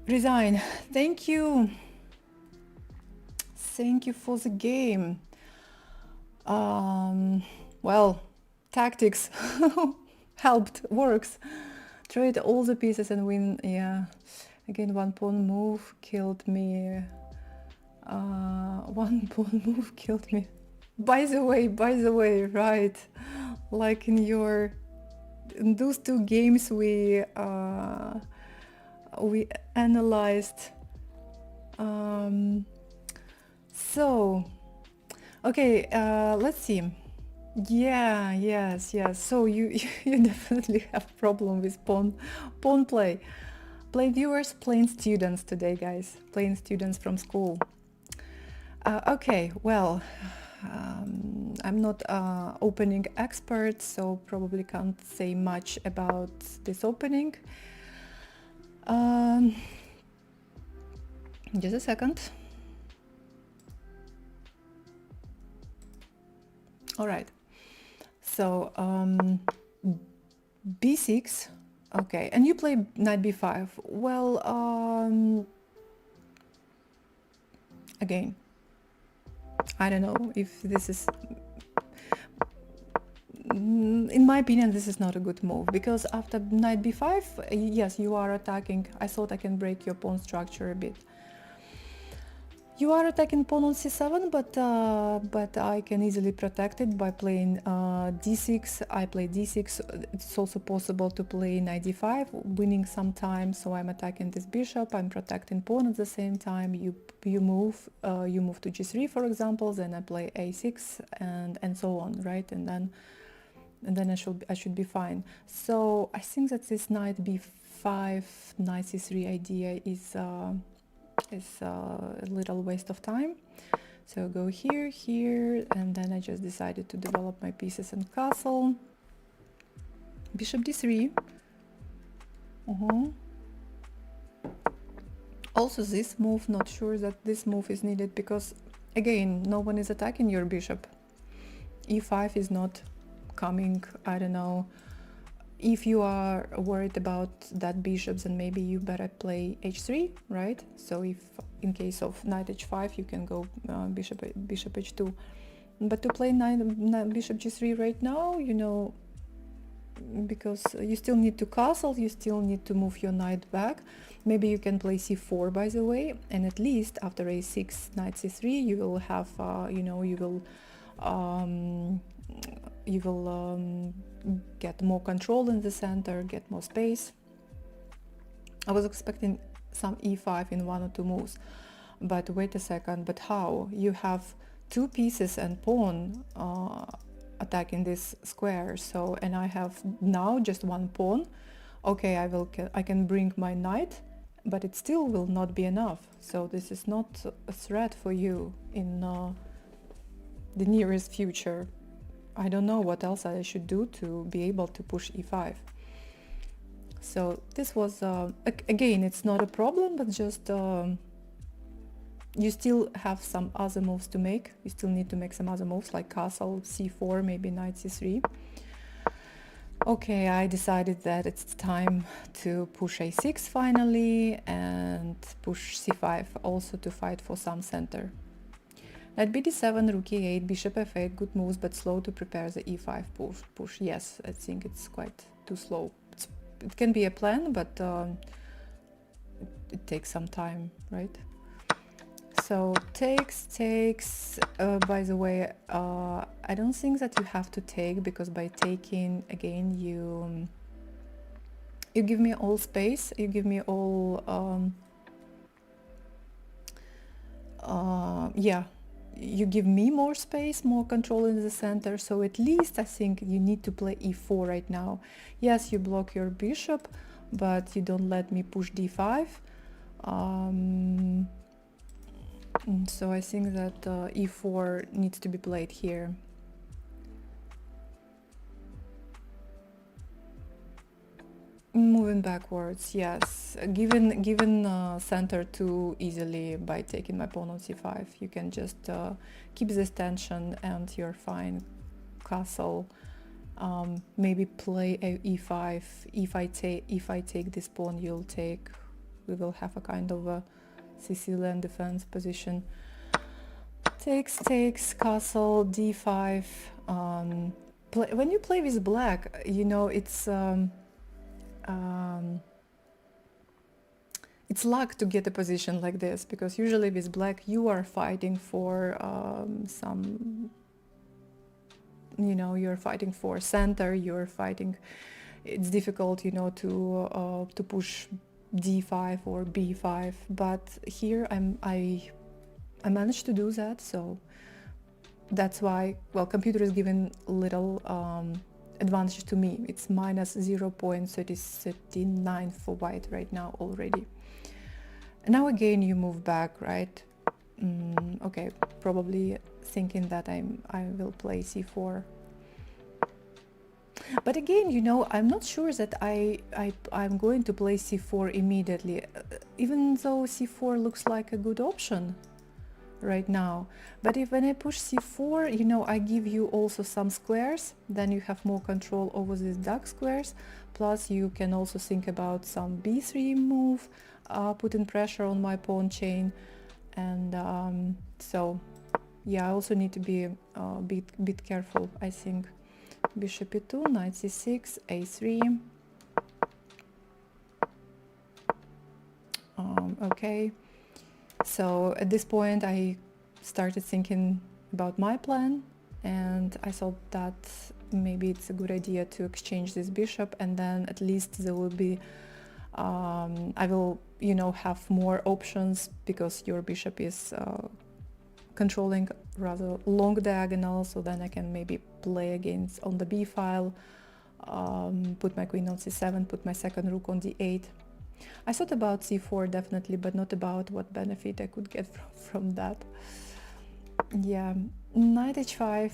Resign. Thank you. Thank you for the game. Well, tactics helped, works. Trade all the pieces and win. Yeah. Again, one pawn move killed me. One pawn move killed me. By the way, right. Like in those two games we analyzed. So, okay, let's see. Yeah, yes. So you definitely have problem with pawn play. Plain viewers, plain students today, guys. Plain students from school. Okay, well, I'm not opening expert, so probably can't say much about this opening. Just a second. All right. So b6. Okay, and you play knight b5. Well, again, I don't know if this is, in my opinion, this is not a good move, because after knight b5, yes, you are attacking. I thought I can break your pawn structure a bit. You are attacking pawn on c7, but I can easily protect it by playing d6. I play d6. It's also possible to play knight d5, winning sometimes. So I'm attacking this bishop. I'm protecting pawn at the same time. You move to g3, for example. Then I play a6 and so on, right? And then I should be fine. So I think that this knight b5, knight c3 idea is a little waste of time. So go here, and then I just decided to develop my pieces and castle. Bishop d3. Also this move, not sure that this move is needed because, again, no one is attacking your bishop. e5 is not coming, I don't know. If you are worried about that bishop, then maybe you better play h3, right? So if in case of knight h5, you can go bishop h2. But to play bishop g3 right now, you know, because you still need to castle, you still need to move your knight back. Maybe you can play c4, by the way, and at least after a6, knight c3, you will have, you know, you will get more control in the center, get more space. I was expecting some e5 in one or two moves, but wait a second, but how? You have two pieces and pawn attacking this square, so, and I have now just one pawn. Okay, I can bring my knight, but it still will not be enough. So this is not a threat for you in the nearest future. I don't know what else I should do to be able to push e5. So this was, again, it's not a problem, but just you still have some other moves to make. You still need to make some other moves like castle, c4, maybe knight c3. Okay, I decided that it's time to push a6 finally and push c5 also to fight for some center. Knight bd7, rook e8, bishop f8, good moves, but slow to prepare the e5 push. Yes, I think it's quite too slow. It can be a plan, but it takes some time, right? So takes, by the way, I don't think that you have to take, because by taking, again, you give me all space, you give me all, yeah, you give me more space, more control in the center, so at least I think you need to play e4 right now. Yes, you block your bishop, but you don't let me push d5. So I think that e4 needs to be played here. Moving backwards, yes. Given center too easily by taking my pawn on c5. You can just keep this tension and you're fine. Castle. Maybe play a e5. If I take this pawn, you'll take. We will have a kind of a Sicilian defense position. Takes, castle, d5. When you play with black, you know, it's luck to get a position like this, because usually with black you are fighting for some, you know, you're fighting for center, you're fighting, it's difficult, you know, to push d5 or b5, but here I managed to do that, so that's why, well, computer is giving little advantage to me. It's minus 0.39 for white right now already. Now again you move back, right? Okay, probably thinking that I will play c4. But again, you know, I'm not sure that I'm going to play c4 immediately, even though c4 looks like a good option right now. But when I push c4, you know, I give you also some squares, then you have more control over these dark squares, plus you can also think about some b3 move, putting pressure on my pawn chain, and so yeah, I also need to be a bit careful, I think. Bishop e2, knight c6, a3. Okay. So at this point I started thinking about my plan, and I thought that maybe it's a good idea to exchange this bishop, and then at least there will be I will, you know, have more options, because your bishop is controlling rather long diagonal, so then I can maybe play against on the b file, put my queen on c7, put my second rook on d8. I thought about c4 definitely, but not about what benefit I could get from that. Yeah, knight h5,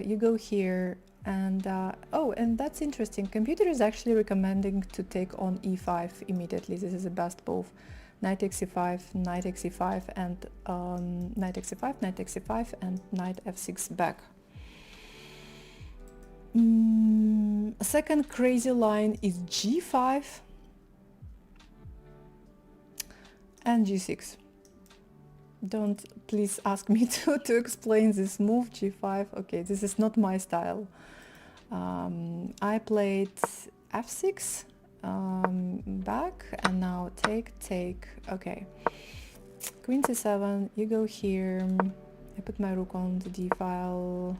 you go here, and oh, and that's interesting. Computer is actually recommending to take on e5 immediately. This is the best move. Knight xe5, knight xe5, and knight xe5, knight xe5, and knight f6 back. A second crazy line is g5 and g6. Don't please ask me to explain this move, g5. Okay, this is not my style. I played f6 back, and now take. Okay, queen c7, you go here, I put my rook on the d file,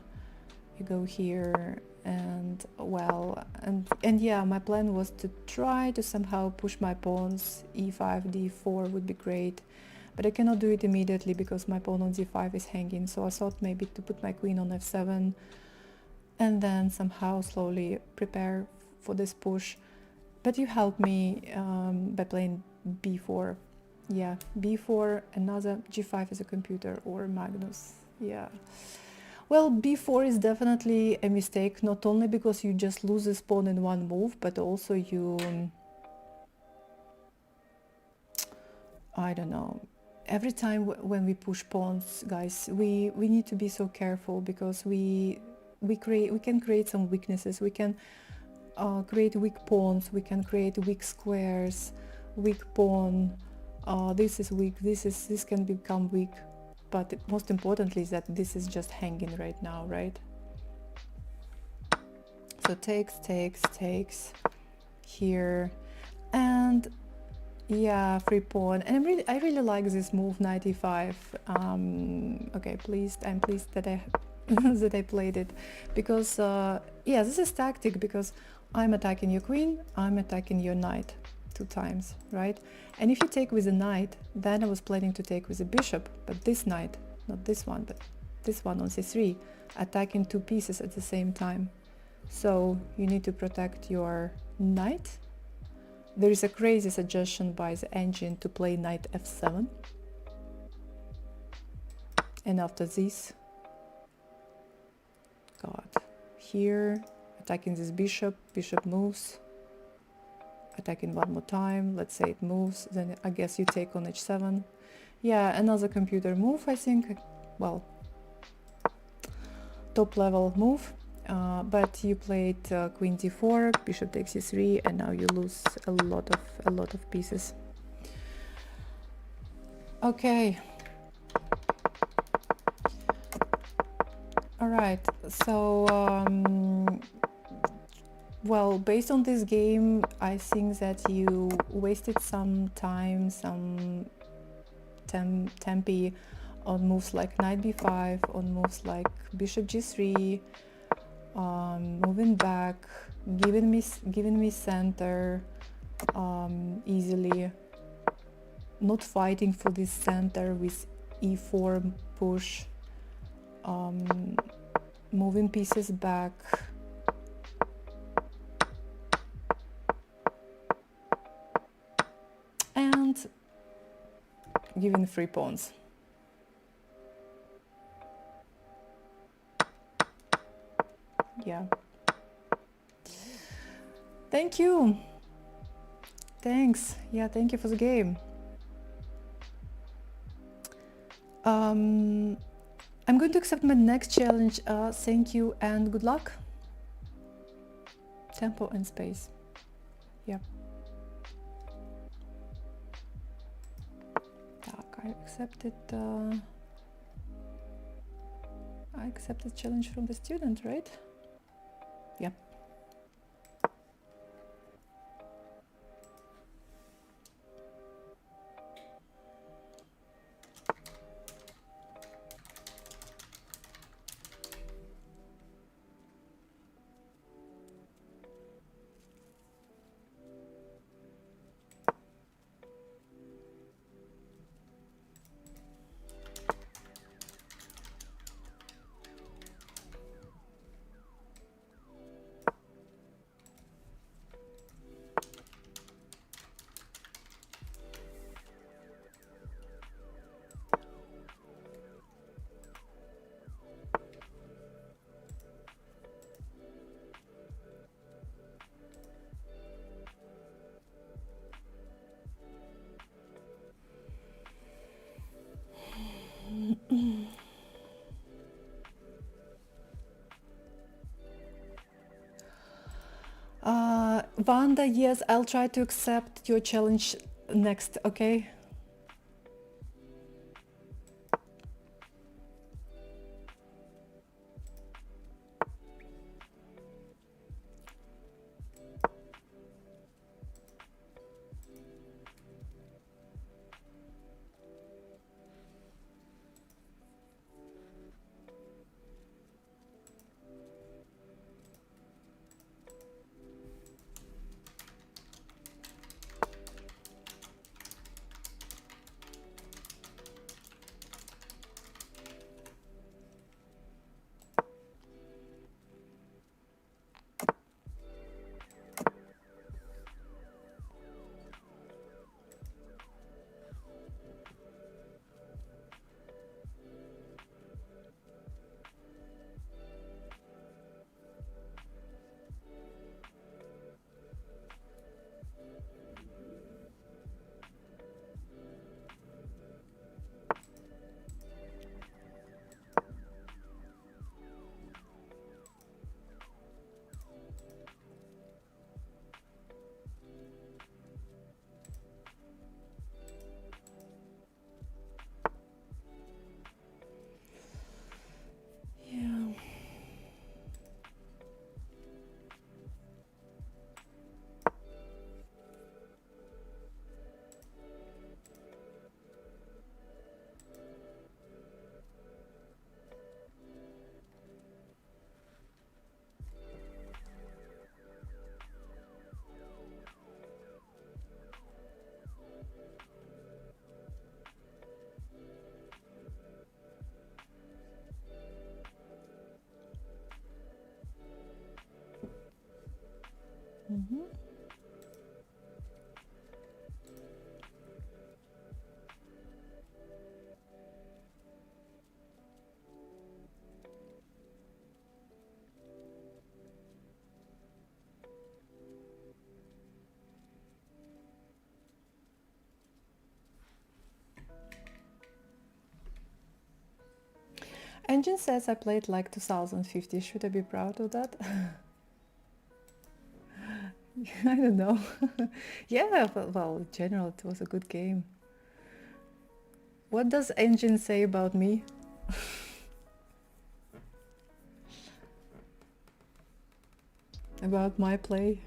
you go here, and well, and yeah, my plan was to try to somehow push my pawns. e5, d4 would be great, but I cannot do it immediately because my pawn on d5 is hanging, so I thought maybe to put my queen on f7 and then somehow slowly prepare for this push. But you helped me by playing b4. Yeah, b4, another g5 is a computer, or Magnus. Yeah. Well, b4 is definitely a mistake, not only because you just lose this pawn in one move, but also you, I don't know, every time when we push pawns, guys, we need to be so careful, because we can create some weaknesses. We can create weak pawns, we can create weak squares, weak pawn, this is weak, this can become weak, but most importantly is that this is just hanging right now, right? So takes here, and yeah, free pawn. And I really like this move, knight e5. Okay, I'm pleased that I that I played it, because yeah, this is tactic, because I'm attacking your queen, I'm attacking your knight 2 times, right? And if you take with a knight, then I was planning to take with a bishop, but this knight, not this one, but this one on c3, attacking 2 pieces at the same time. So you need to protect your knight. There is a crazy suggestion by the engine to play knight f7. And after this, God, here, attacking this bishop moves, attacking one more time, let's say it moves, then I guess you take on h7. Yeah, another computer move, I think. Well, top level move, but you played queen d4, bishop takes c3, and now you lose a lot of pieces. Okay. All right, so well, based on this game, I think that you wasted some time, some tempi on moves like knight b5, on moves like bishop g3, moving back, giving me center easily, not fighting for this center with e4 push, moving pieces back, and giving free pawns. Yeah. Thank you. Thanks. Yeah, thank you for the game. I'm going to accept my next challenge. Thank you and good luck. Tempo and space. Yeah. Так, I accepted challenge from the student, right? Yeah. Vanda, yes, I'll try to accept your challenge next, okay? Yeah. Mm-hmm. Engine says I played like 2050. Should I be proud of that? I don't know. Yeah, well, in general, it was a good game. What does Engine say about me? About my play?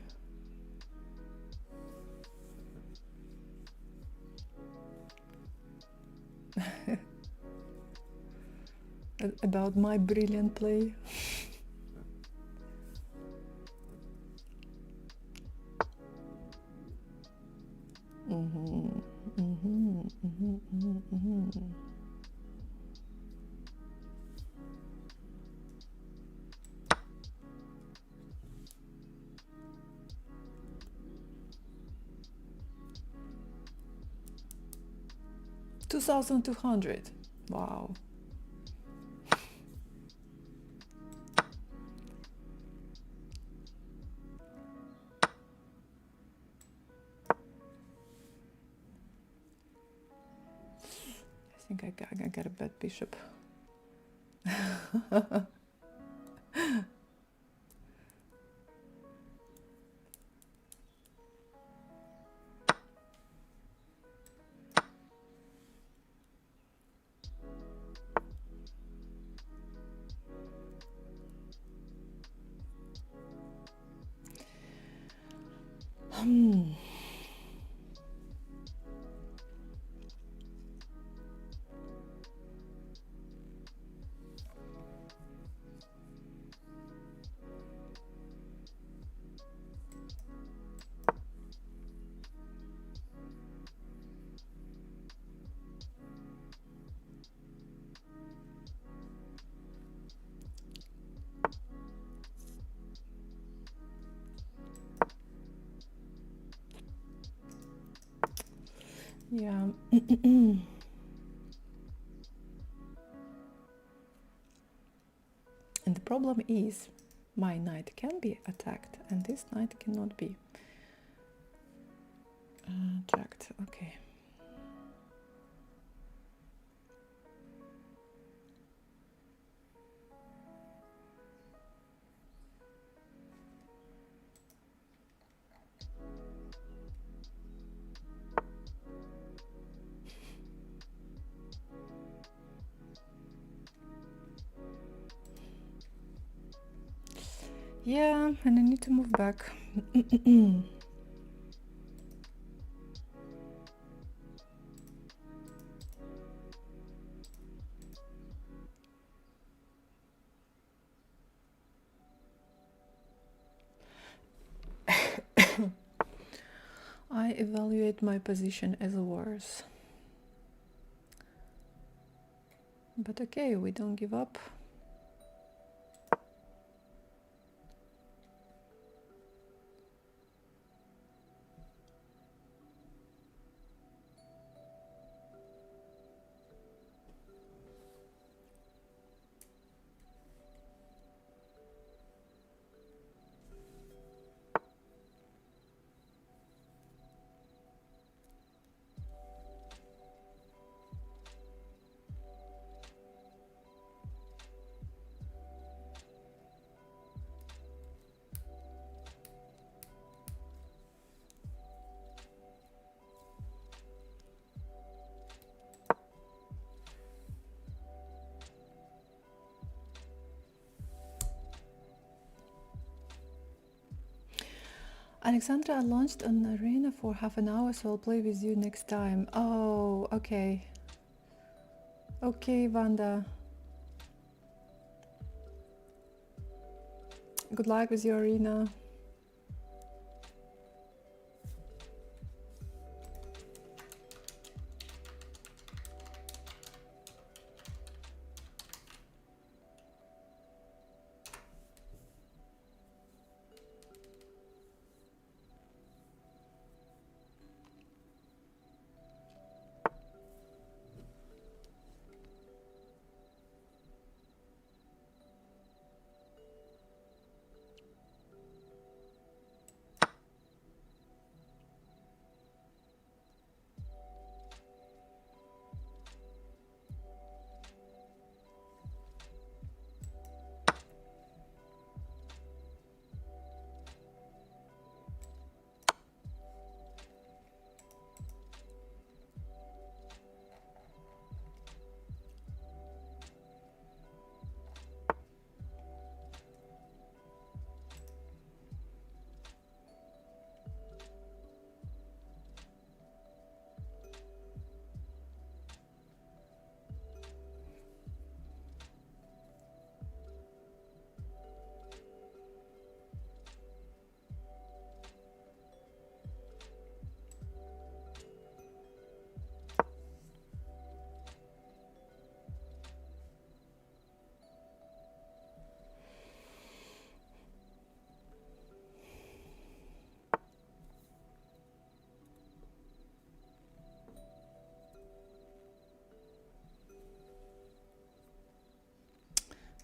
About my brilliant play? Mm-hmm. Mm-hmm. Mm-hmm. Mm-hmm. Mm-hmm. 2,200. Wow. I think I got a bad bishop. Yeah. And the problem is my knight can be attacked and this knight cannot be attacked. Okay. Yeah, and I need to move back. I evaluate my position as worse. But okay, we don't give up. Alexandra, I launched an arena for half an hour, so I'll play with you next time. Oh, okay. Okay, Vanda. Good luck with your arena.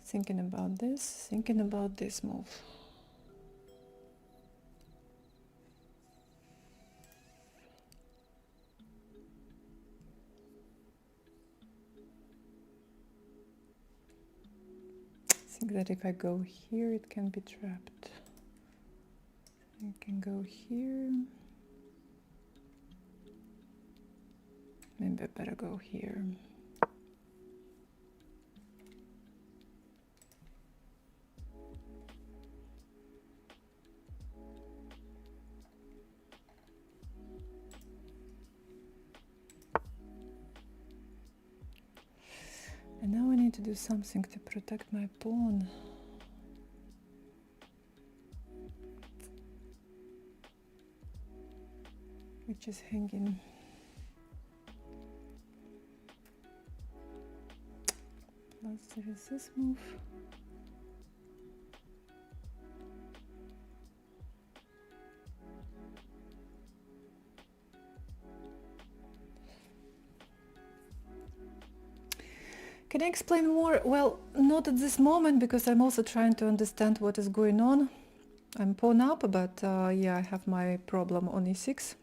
Thinking about this move. I think that if I go here, it can be trapped. I can go here. Maybe I better go here. And now I need to do something to protect my pawn. Which is hanging. Plus there is this move. Can I explain more? Well, not at this moment, because I'm also trying to understand what is going on. I'm pawn up, but yeah, I have my problem on e6.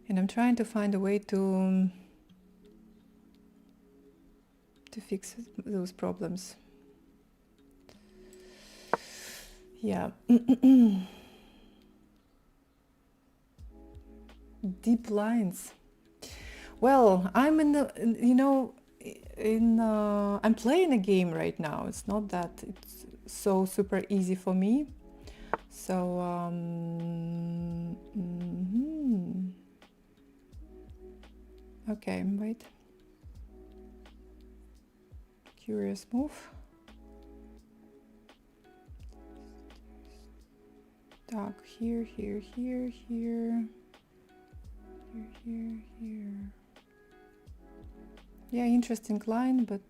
And I'm trying to find a way to fix those problems. Yeah. Deep lines. Well, I'm in the, I'm playing a game right now. It's not that it's so super easy for me. So okay, wait. Curious move. Так, here, here, here, here, here, here, here. Yeah, interesting line, but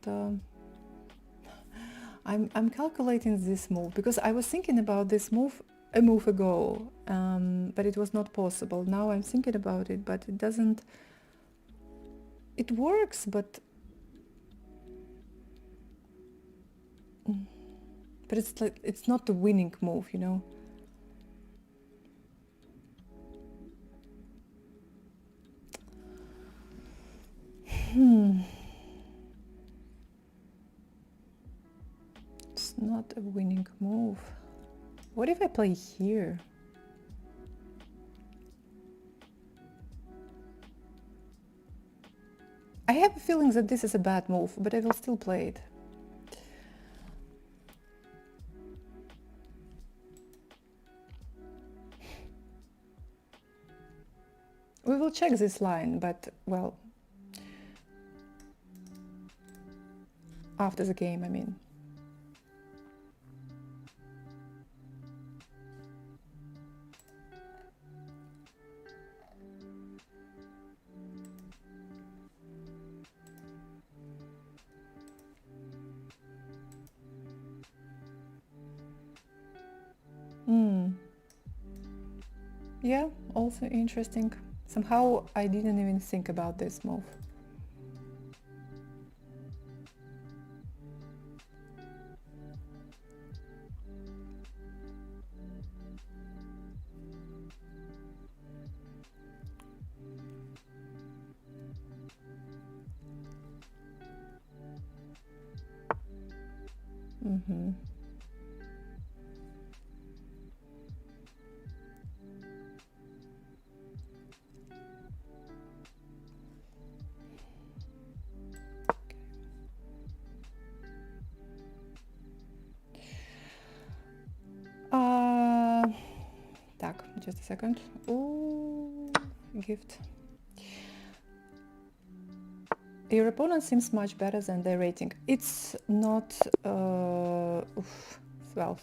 I'm calculating this move because I was thinking about this move a move ago, but it was not possible. Now I'm thinking about it, but it doesn't. It works, but it's like it's not the winning move, you know. It's not a winning move. What if I play here? I have a feeling that this is a bad move, but I will still play it. We will check this line, but, well, after the game, I mean. Yeah, also interesting. Somehow I didn't even think about this move. Так, just a second. Ooh, gift. Your opponent seems much better than their rating. It's not, well,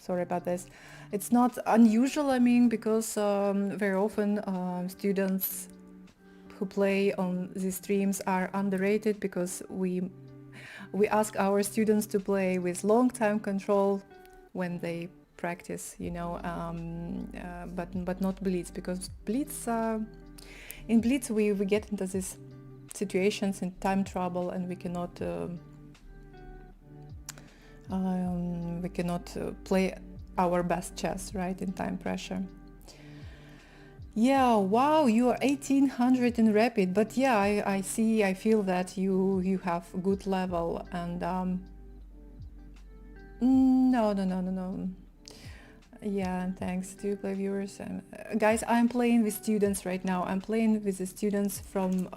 sorry about this. It's not unusual, I mean, because very often students who play on these streams are underrated because we ask our students to play with long time control when they practice, you know, but not Blitz, because Blitz, in Blitz we get into these situations in time trouble and we cannot play our best chess, right, in time pressure. Yeah, wow, you are 1800 in rapid, but yeah, I see, I feel that you have a good level, and no. Yeah, thanks to play viewers. Guys, I'm playing with students right now. I'm playing with the students from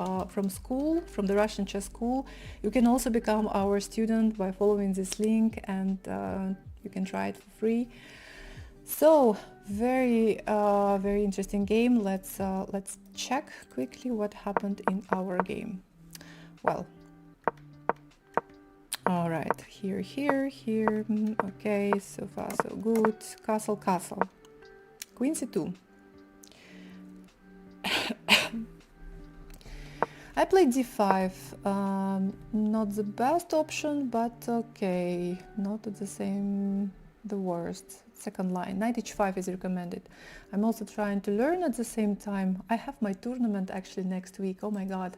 school, from the Russian chess school. You can also become our student by following this link, and you can try it for free. So very interesting game. Let's check quickly what happened in our game. Well, all right, here. Okay, so far so good. Castle. Queen c2. I played d5. Not the best option, but okay. Not the worst. Second line. Knight h5 is recommended. I'm also trying to learn at the same time. I have my tournament actually next week. Oh my god.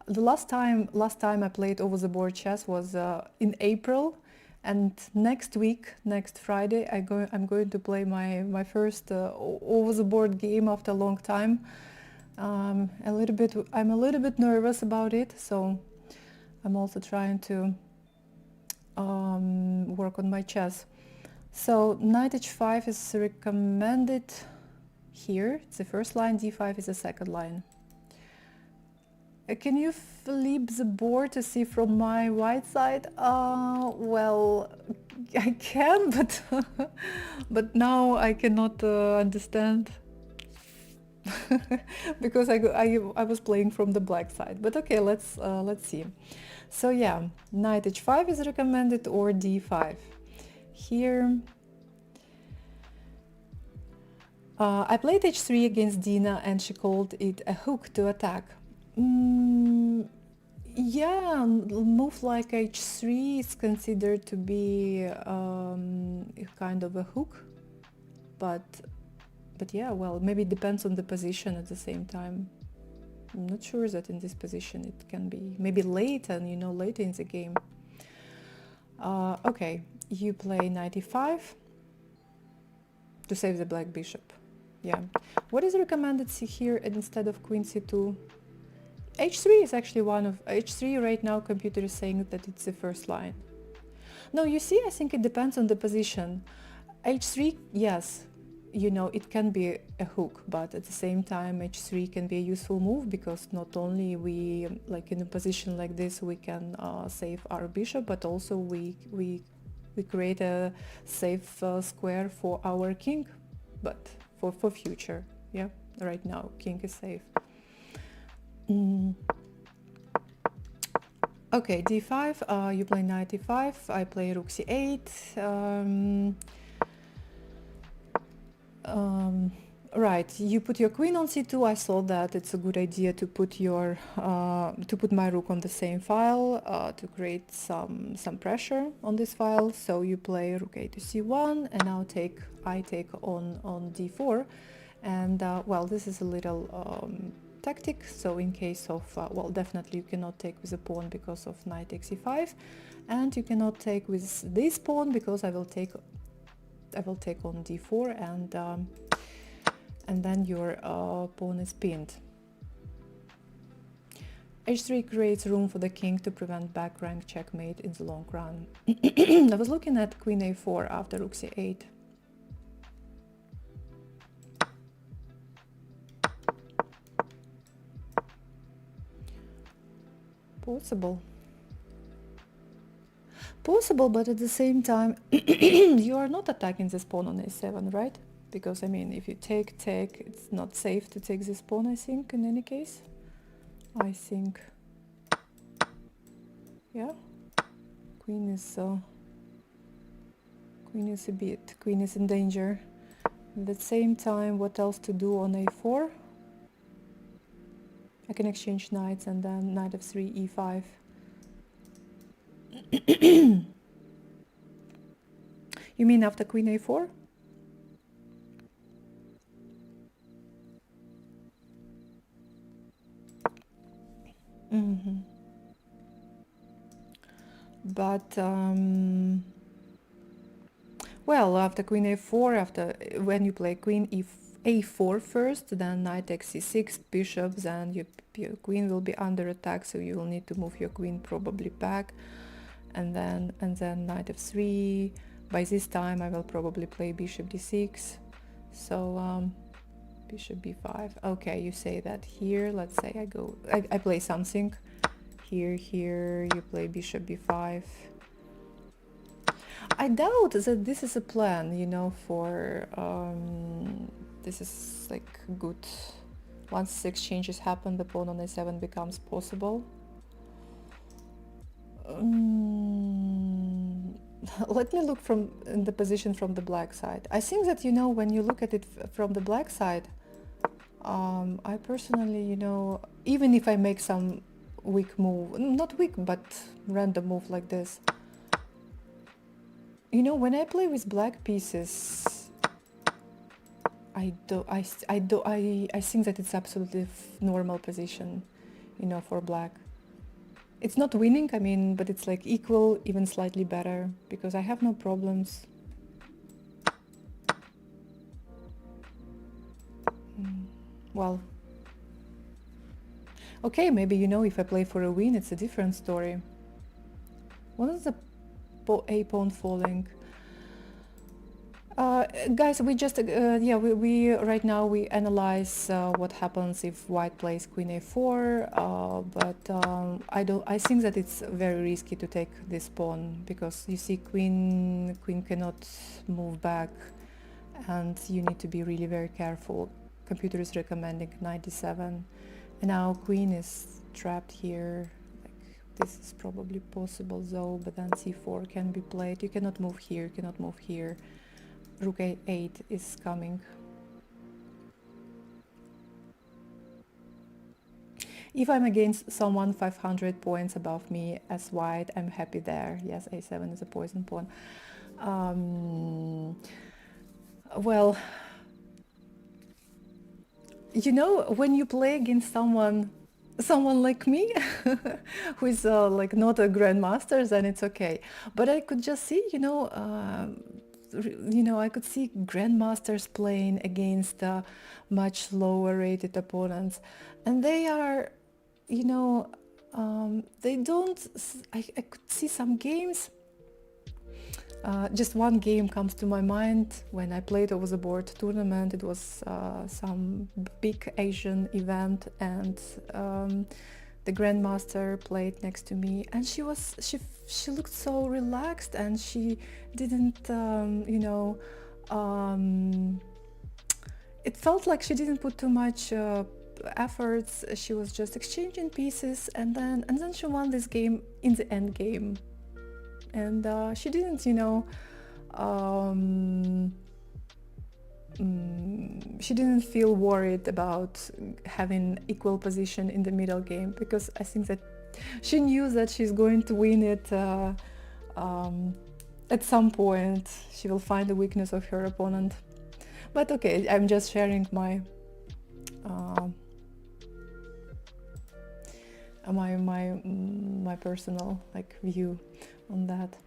The last time I played over the board chess was in April, and next week, next Friday, I'm going to play my first over the board game after a long time. I'm a little bit nervous about it, so I'm also trying to work on my chess. So knight h5 is recommended here. It's the first line, d5 is the second line. Can you flip the board to see from my white side? Well, I can, but but now I cannot understand because I was playing from the black side. But okay, let's see. So yeah, knight h5 is recommended or d5. Here, I played h3 against Dina and she called it a hook to attack. Yeah, move like h3 is considered to be kind of a hook, but yeah, well, maybe it depends on the position at the same time. I'm not sure that in this position it can be. Maybe late, and you know, later in the game. Okay, you play knight e5 to save the black bishop. Yeah. What is recommended here instead of queen c2? h3 is actually one of... h3 right now computer is saying that it's the first line. No, you see, I think it depends on the position. h3, yes, you know, it can be a hook, but at the same time h3 can be a useful move because not only we, like in a position like this, we can save our bishop, but also we create a safe square for our king, but for future. Yeah, right now king is safe. Okay, d5, you play knight e5, I play rook c8. Right, you put your queen on c2. I saw that it's a good idea to put your to put my rook on the same file to create some pressure on this file. So you play rook a to c1, and now I take on d4, and well, this is a little tactic. So in case of well, definitely you cannot take with a pawn because of knight takes e5, and you cannot take with this pawn because I will take on d4, and then your pawn is pinned. h3 creates room for the king to prevent back rank checkmate in the long run. I was looking at queen a4 after rook c8. Possible, but at the same time you are not attacking this pawn on a7, right? Because I mean, if you take, it's not safe to take this pawn, I think, in any case. I think, yeah, queen is in danger. At the same time, what else to do on a4? I can exchange knights and then knight f3, e5. You mean after queen a4? Mm-hmm. But well, after queen a4, when you play queen a4 first, then knight takes c6, bishop, then your queen will be under attack, so you will need to move your queen probably back, and then knight f3. By this time I will probably play bishop d6, so bishop b5. Okay, you say that here, let's say I play something here, you play bishop b5. I doubt that this is a plan, you know, for this is like good. Once exchanges happen, the pawn on a7 becomes possible. Let me look in the position from the black side. I think that, you know, when you look at it from the black side, I personally, you know, even if I make some weak move, not weak, but random move like this, you know, when I play with black pieces, I think that it's absolutely normal position, you know, for black. It's not winning, I mean, but it's like equal, even slightly better, because I have no problems. Well, okay, maybe, you know, if I play for a win, it's a different story. What is the a pawn falling? Guys, we just yeah, we right now we analyze what happens if white plays queen a4, but I think that it's very risky to take this pawn because you see queen cannot move back, and you need to be really very careful. Computer is recommending 97, and now queen is trapped here. Like, this is probably possible though, but then c4 can be played. You cannot move here, you cannot move here. Rook a8 is coming. If I'm against someone 500 points above me as white, I'm happy there. Yes, a7 is a poison pawn. Well, you know, when you play against someone like me who is like not a grandmaster, then it's okay. But I could just see, I could see grandmasters playing against much lower rated opponents, and they are, they don't. I could see some games. Just one game comes to my mind when I played over the board tournament. It was some big Asian event, and the grandmaster played next to me, and she looked so relaxed, and she didn't, it felt like she didn't put too much efforts. She was just exchanging pieces, and then she won this game in the end game. And she didn't, she didn't feel worried about having equal position in the middle game, because I think that she knew that she's going to win it at some point. She will find the weakness of her opponent. But okay, I'm just sharing my my personal view on that.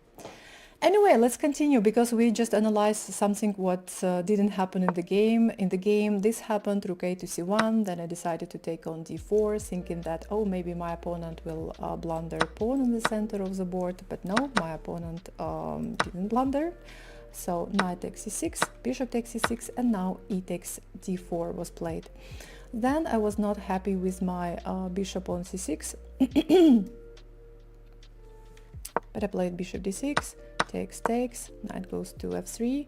Anyway, let's continue, because we just analyzed something what didn't happen in the game. In the game, this happened, rook a to c1, then I decided to take on d4, thinking that, oh, maybe my opponent will blunder pawn in the center of the board, but no, my opponent didn't blunder. So knight takes c6, bishop takes c6, and now e takes d4 was played. Then I was not happy with my bishop on c6, but I played bishop d6, takes, knight goes to f3.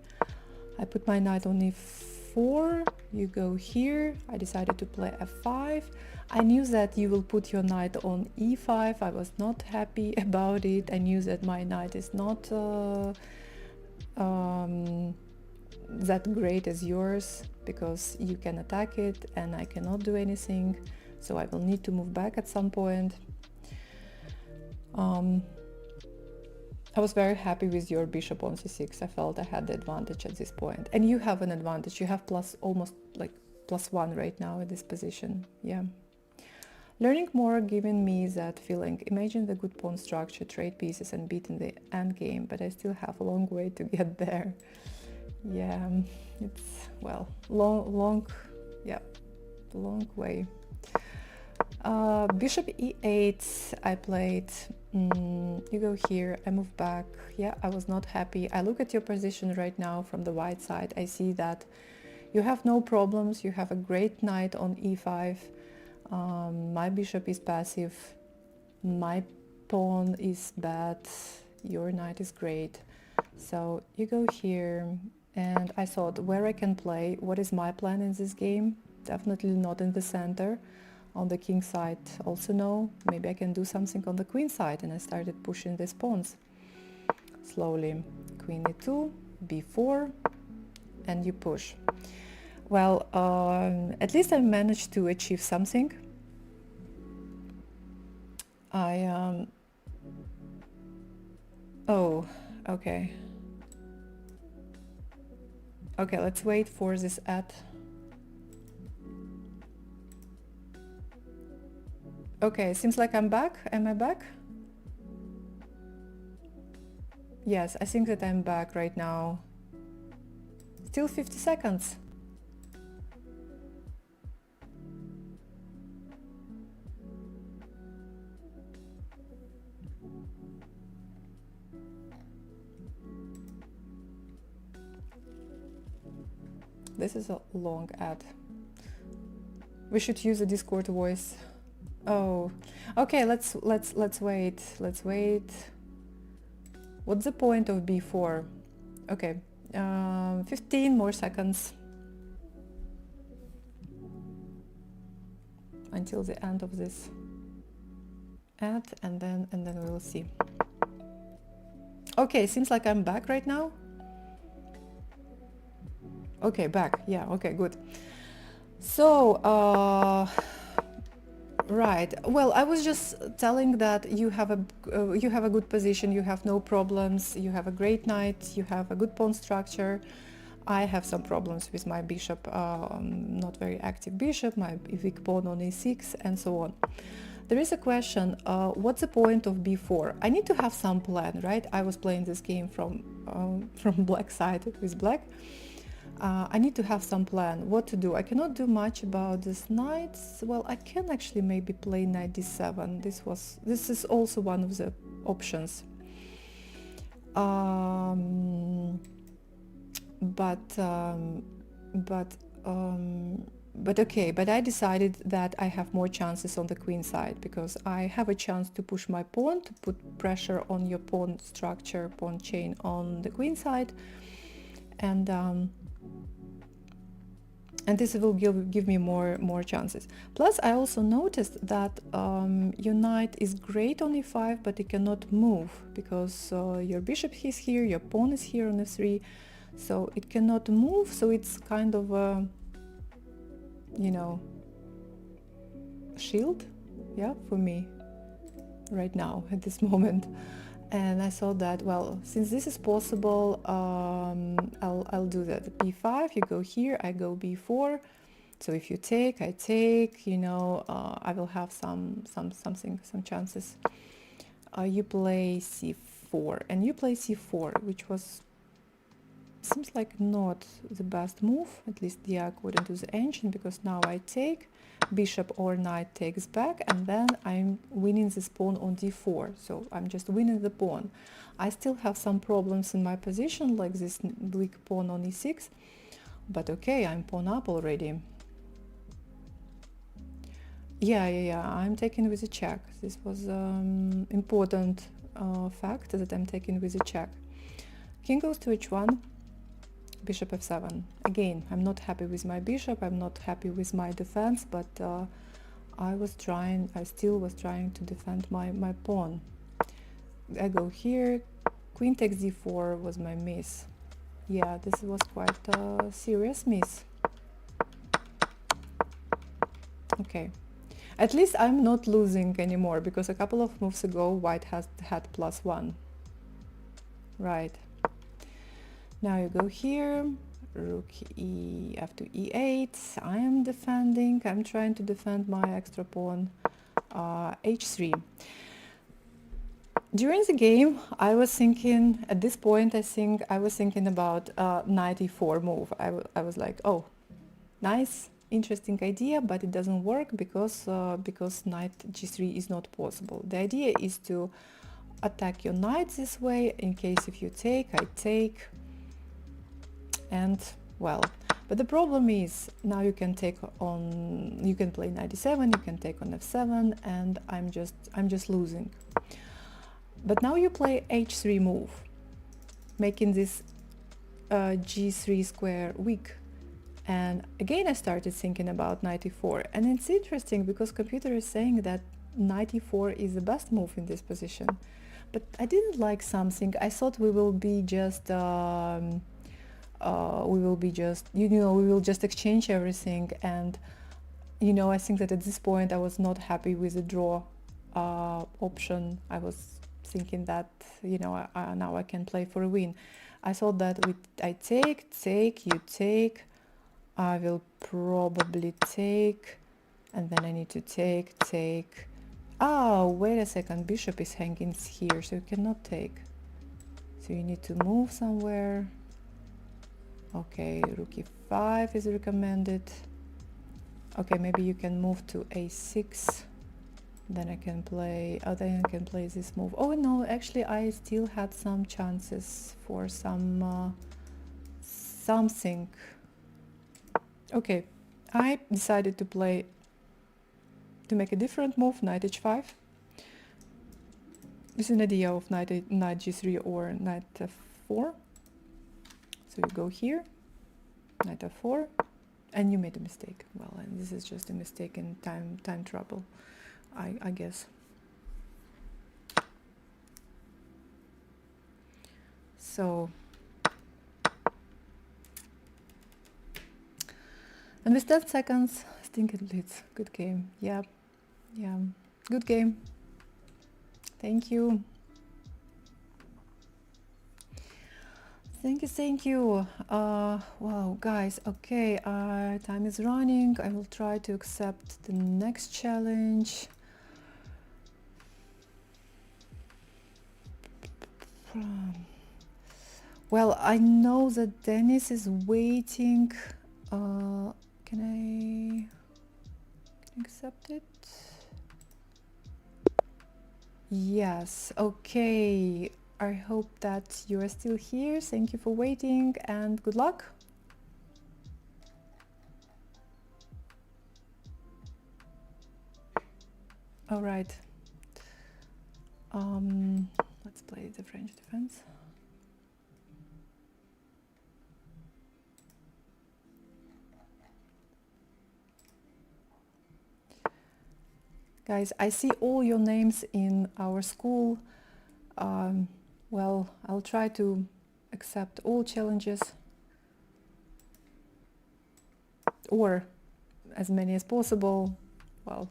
I put my knight on e4, you go here. I decided to play f5. I knew that you will put your knight on e5. I was not happy about it. I knew that my knight is not that great as yours, because you can attack it and I cannot do anything, so I will need to move back at some point. I was very happy with your bishop on c6. I felt I had the advantage at this point, and you have an advantage. You have almost +1 right now at this position. Yeah. Learning more giving me that feeling. Imagine the good pawn structure, trade pieces and beat in the end game, but I still have a long way to get there. Yeah, it's, well, long way. Bishop e8, I played. You go here, I move back. Yeah, I was not happy. I look at your position right now from the white side. I see that you have no problems. You have a great knight on e5. My bishop is passive. My pawn is bad. Your knight is great. So you go here, and I thought where I can play. What is my plan in this game? Definitely not in the center. On the king side also no. Maybe I can do something on the queen side, and I started pushing these pawns slowly. Queen e2, b4, and you push. Well, at least I managed to achieve something. Oh, okay. Okay, let's wait for this at. Okay, seems like I'm back. Am I back? Yes, I think that I'm back right now. Still 50 seconds. This is a long ad. We should use a Discord voice. Oh, okay. Let's wait. Let's wait. What's the point of b4? Okay, 15 more seconds until the end of this ad, and then we will see. Okay, seems like I'm back right now. Okay, back. Yeah. Okay, good. So, right. Well, I was just telling that you have a good position. You have no problems. You have a great knight. You have a good pawn structure. I have some problems with my bishop, not very active bishop, my weak pawn on e6, and so on. There is a question, what's the point of b4? I need to have some plan, right? I was playing this game from black side with black. I need to have some plan, what to do. I cannot do much about this knights. Well, I can actually maybe play knight d7. This is also one of the options. But okay, but I decided that I have more chances on the queen side, because I have a chance to push my pawn, to put pressure on your pawn structure, pawn chain on the queen side, and this will give me more chances. Plus, I also noticed that your knight is great on e5, but it cannot move, because your bishop is here, your pawn is here on f3, so it cannot move. So it's kind of a, you know, shield, yeah, for me right now at this moment. And I thought that, well, since this is possible, I'll do that. b5, you go here, I go b4. So if you take, I take, you know, I will have some chances. You play c4, and you play c4, which was, seems like not the best move, at least, yeah, according to the ancient, because now I take, bishop or knight takes back, and then I'm winning this pawn on d4, so I'm just winning the pawn. I still have some problems in my position, like this weak pawn on e6, but okay, I'm pawn up already. Yeah, I'm taking with a check. This was important fact that I'm taking with a check. King goes to h1, bishop f7. Again, I'm not happy with my bishop, I'm not happy with my defense, but I still was trying to defend my pawn. I go here, queen takes d4 was my miss. Yeah, this was quite a serious miss. Okay, at least I'm not losing anymore, because a couple of moves ago white had +1. Right. Now you go here, rook f to e8. I am defending, I'm trying to defend my extra pawn, h3. During the game, I was thinking, at this point, I think I was thinking about knight e4 move. I was like, oh, nice, interesting idea, but it doesn't work because knight g3 is not possible. The idea is to attack your knight this way, in case if you take, I take. And well, but the problem is now you can take on, you can play knight d7, you can take on f7, and I'm just losing. But now you play h3 move, making this g3 square weak. And again I started thinking about knight e4, and it's interesting because computer is saying that knight e4 is the best move in this position. But I didn't like something. I thought we will be just we will just exchange everything, and I think that at this point I was not happy with the draw option. I was thinking that now I can play for a win. I thought that I take, you take, I will probably take, and then I need to take. Oh, wait a second, bishop is hanging here, so you cannot take. So you need to move somewhere. Okay, rook e5 is recommended. Okay, maybe you can move to a6. Then I can play, this move. Oh no, actually I still had some chances for some something. Okay, I decided to make a different move, knight h5. With an idea of knight g3 or knight f4. So you go here, knight f4, and you made a mistake. Well, and this is just a mistake in time trouble, I guess. So, and with 10 seconds, stinking Blitz. Good game. Yeah, good game. Thank you. Thank you. Wow, guys, okay, time is running. I will try to accept the next challenge. Well, I know that Dennis is waiting. Can I accept it? Yes, okay. I hope that you are still here. Thank you for waiting and good luck. All right. Let's play the French defense. Guys, I see all your names in our school. Well, I'll try to accept all challenges, or as many as possible. Well,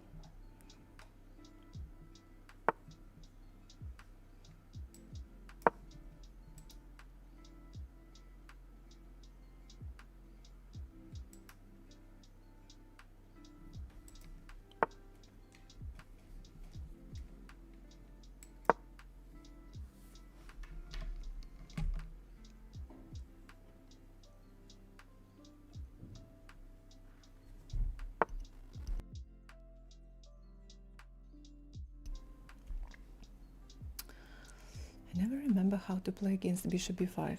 I never remember how to play against bishop b5.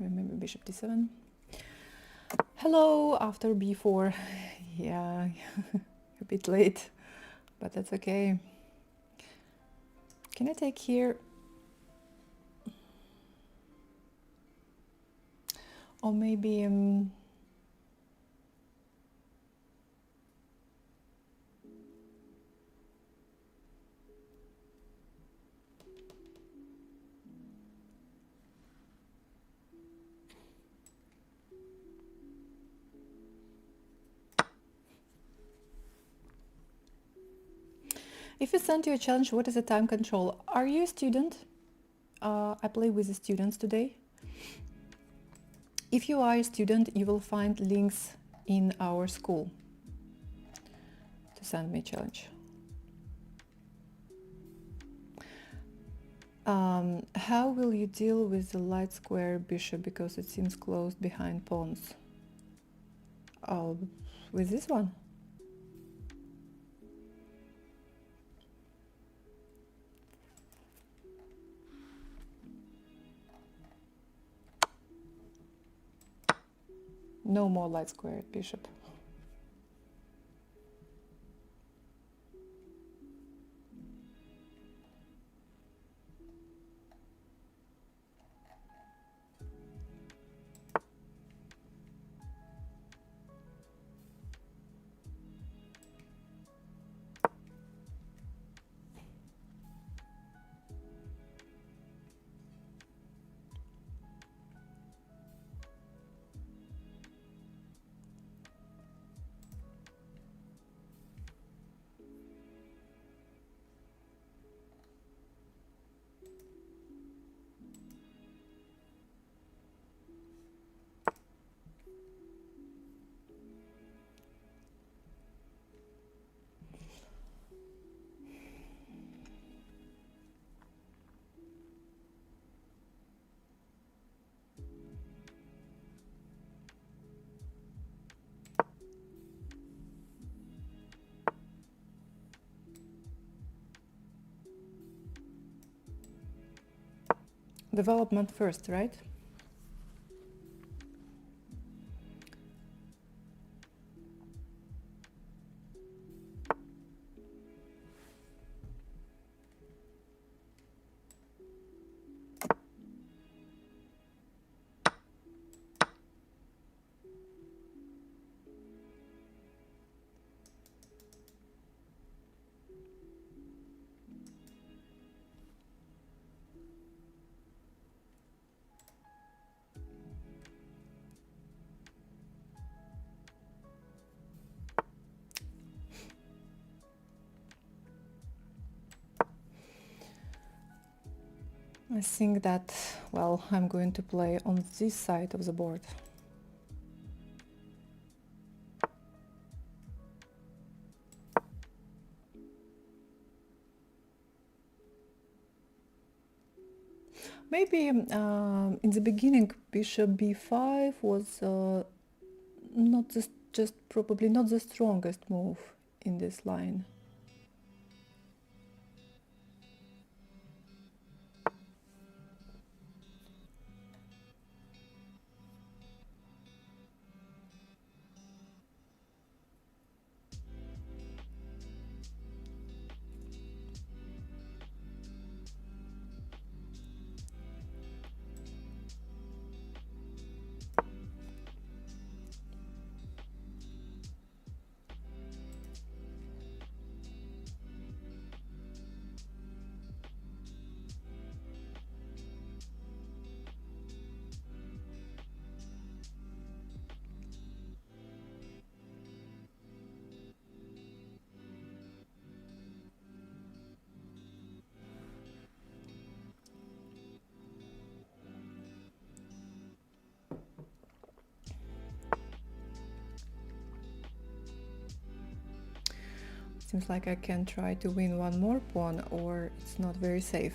Remember bishop d7. Hello, after b4. Yeah, a bit late, but that's okay. Can I take here? Or maybe if you send you a challenge, what is the time control? Are you a student? I play with the students today. If you are a student, you will find links in our school to send me a challenge. How will you deal with the light square bishop because it seems closed behind pawns? Oh, with this one? No more light squared bishop. development first, right? I think that, well, I'm going to play on this side of the board. Maybe in the beginning bishop b5 was not just probably not the strongest move in this line. Seems like I can try to win one more pawn, or it's not very safe.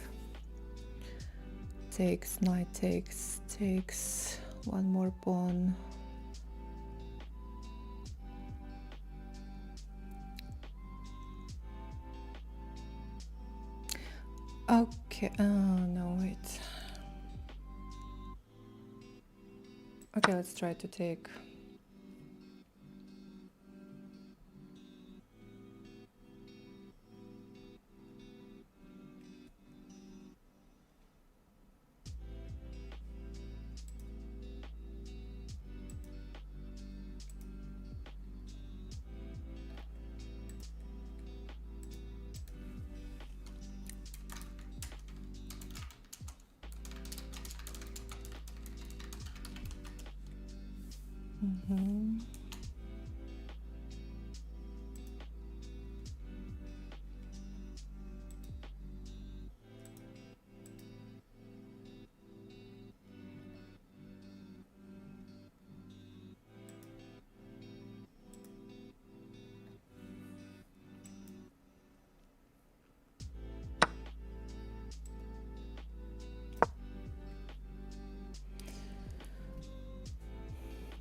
Takes, knight takes, takes, one more pawn. Okay, no, wait. Okay, let's try to take. Mm-hmm.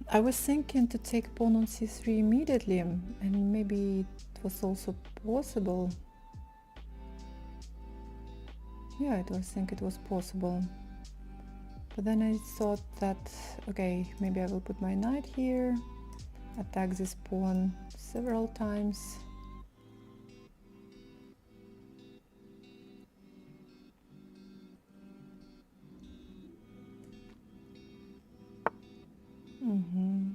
I was thinking to take pawn on c3 immediately, and maybe it was also possible. Yeah, I think it was possible. But then I thought that, okay, maybe I will put my knight here, attack this pawn several times. Mm-hmm.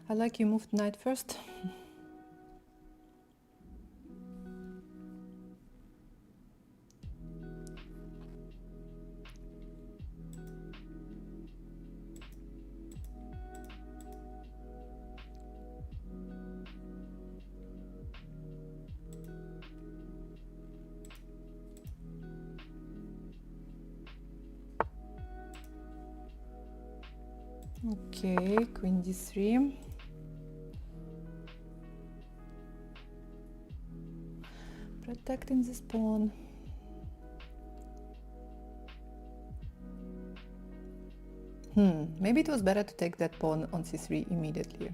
I like you moved knight first. Okay, queen d3. protecting this pawn. Maybe it was better to take that pawn on c3 immediately.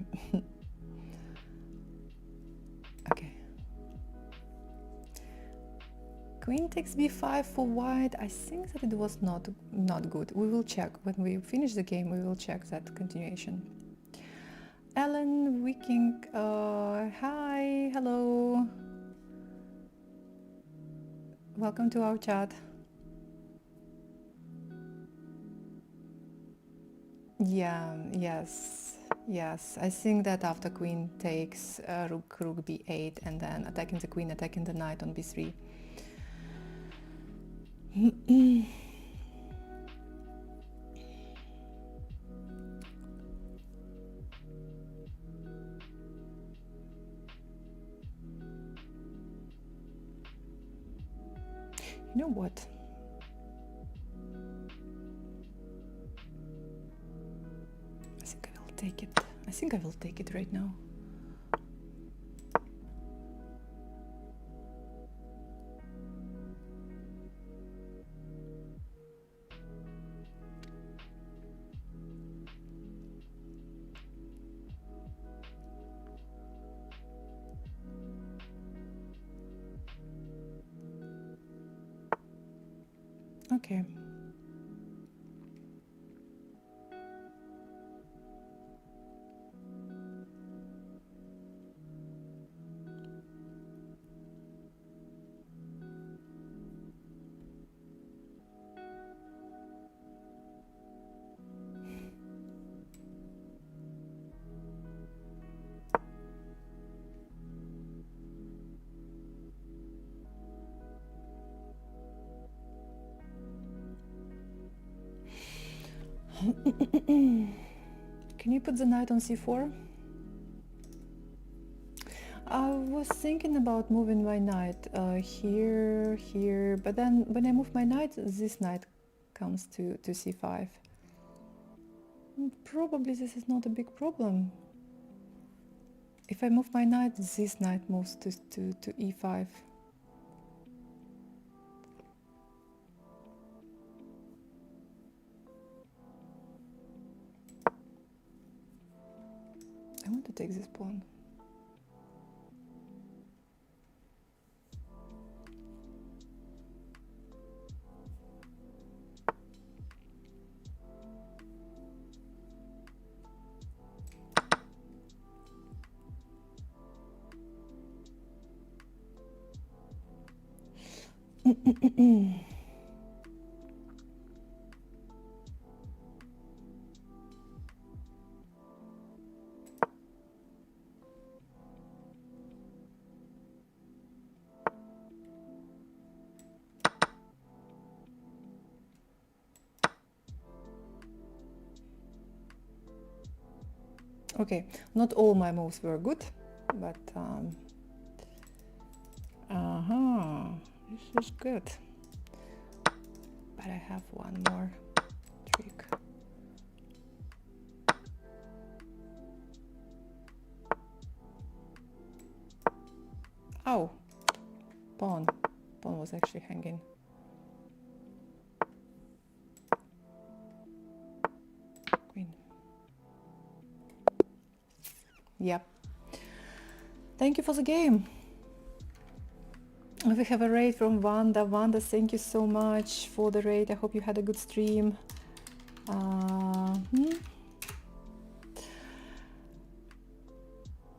Okay. Queen takes b5 for white. I think that it was not good. We will check. When we finish the game, we will check that continuation. Ellen Viking, hi, hello. Welcome to our chat. Yeah, yes. I think that after queen takes rook b8 and then attacking the queen, attacking the knight on b3. You know what? I think I will take it. I think I will take it right now. Okay. Can you put the knight on c4? I was thinking about moving my knight here, but then when I move my knight, this knight comes to c5. Probably this is not a big problem. If I move my knight, this knight moves to e5. I want to take this pawn. Okay, not all my moves were good, but this is good. But I have one more trick. Oh, pawn was actually hanging. Queen. Yep. Thank you for the game. We have a raid from Wanda. Wanda, thank you so much for the raid. I hope you had a good stream.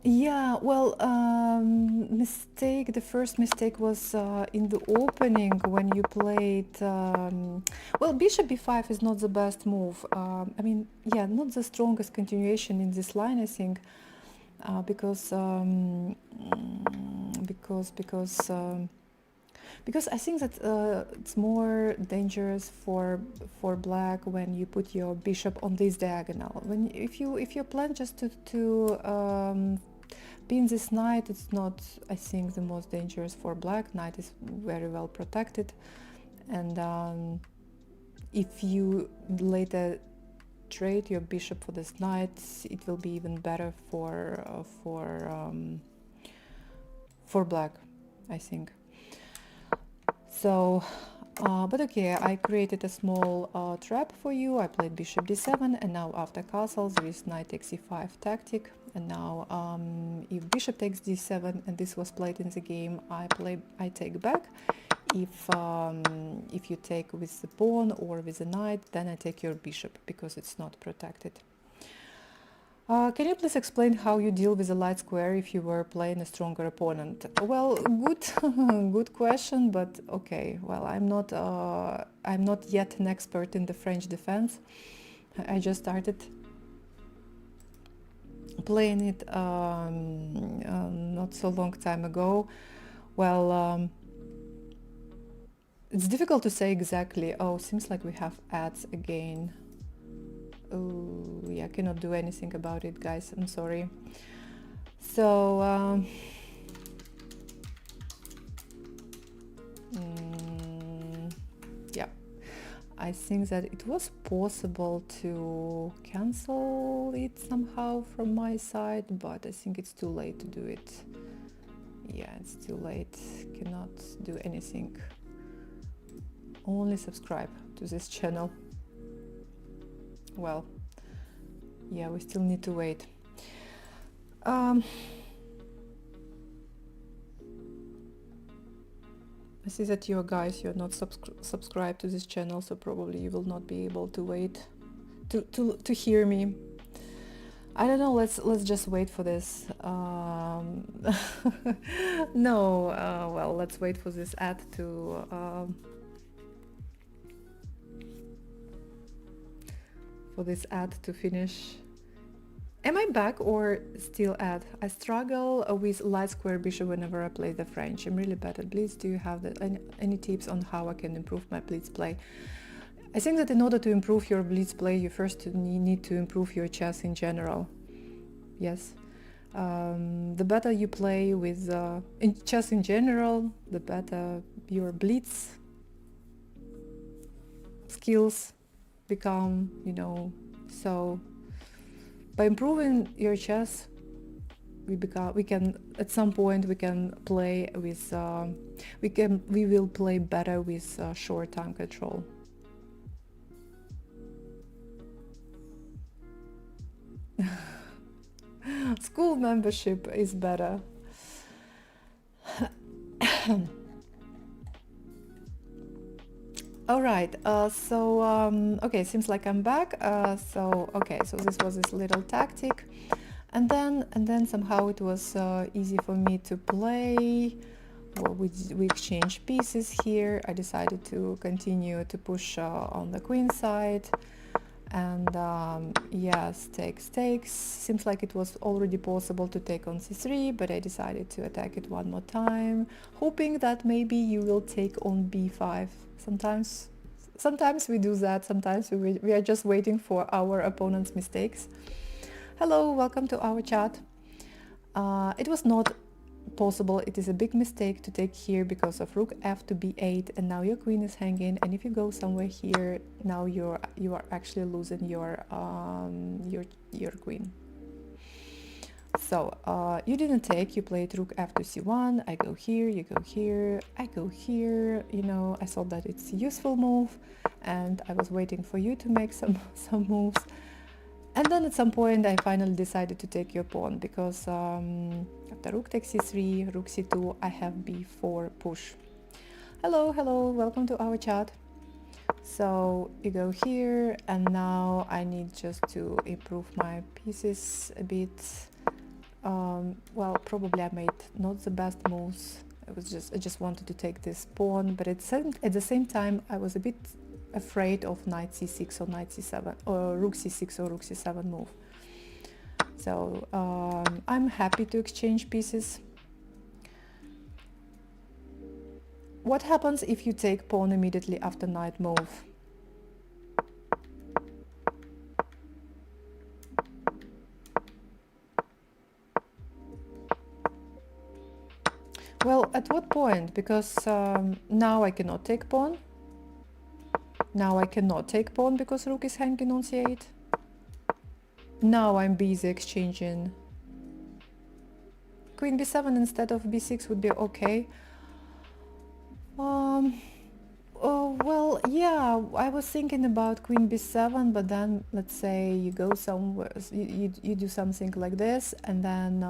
Yeah, well, the first mistake was in the opening when you played, well, bishop b5 is not the best move. I mean, yeah, not the strongest continuation in this line, I think, because I think that it's more dangerous for black when you put your bishop on this diagonal. If you plan just to pin this knight, it's not, I think, the most dangerous for black. Knight is very well protected, and if you later trade your bishop for this knight, it will be even better for black, I think. So, but okay, I created a small trap for you. I played bishop d7, and now after castles there is knight takes e5 tactic. And now if bishop takes d7, and this was played in the game, I take back. If you take with the pawn or with the knight, then I take your bishop because it's not protected. Can you please explain how you deal with a light square if you were playing a stronger opponent? Well, good, good question, but okay. Well, I'm not yet an expert in the French defense. I just started playing it not so long time ago. Well, it's difficult to say exactly. Oh, seems like we have ads again. Oh, yeah, I cannot do anything about it, guys. I'm sorry. So, yeah, I think that it was possible to cancel it somehow from my side, but I think it's too late to do it. Yeah, it's too late. Cannot do anything. Only subscribe to this channel. Well, yeah, we still need to wait. I see that you're not subscribed to this channel, so probably you will not be able to wait to hear me. I don't know. Let's just wait for this. No, well, let's wait for this ad to finish. Am I back or still ad? I struggle with light square bishop whenever I play the French. I'm really bad at Blitz. Do you have any tips on how I can improve my Blitz play? I think that in order to improve your Blitz play, you first need to improve your chess in general. Yes. The better you play with in chess in general, the better your Blitz skills become, so by improving your chess, we can at some point we can play with we will play better with short time control. School membership is better. All right, okay, seems like I'm back. So this was this little tactic, and then somehow it was easy for me to play. Well, we exchange pieces here. I decided to continue to push on the queen side, and yes, takes. Seems like it was already possible to take on c3, but I decided to attack it one more time, hoping that maybe you will take on b5. Sometimes we do that. Sometimes we are just waiting for our opponent's mistakes. Hello, welcome to our chat. It was not possible. It is a big mistake to take here because of rook f to b8, and now your queen is hanging. And if you go somewhere here, now you are actually losing your queen. So you didn't take, you played rook f to c1, I go here, you go here, I go here, I thought that it's a useful move, and I was waiting for you to make some moves. And then at some point I finally decided to take your pawn, because after rook takes c3, rook c2, I have b4 push. Hello, welcome to our chat. So you go here, and now I need just to improve my pieces a bit. Well, probably I made not the best moves. I just wanted to take this pawn, but at the same time I was a bit afraid of knight c6 or knight c7 or rook c6 or rook c7 move. So I'm happy to exchange pieces. What happens if you take pawn immediately after knight move? Well, at what point? Because now I cannot take pawn. Now I cannot take pawn because rook is hanging on c8. Now I'm busy exchanging. Queen b7 instead of b6 would be okay. Oh, well, yeah, I was thinking about queen b7, but then let's say you go somewhere, you do something like this, and then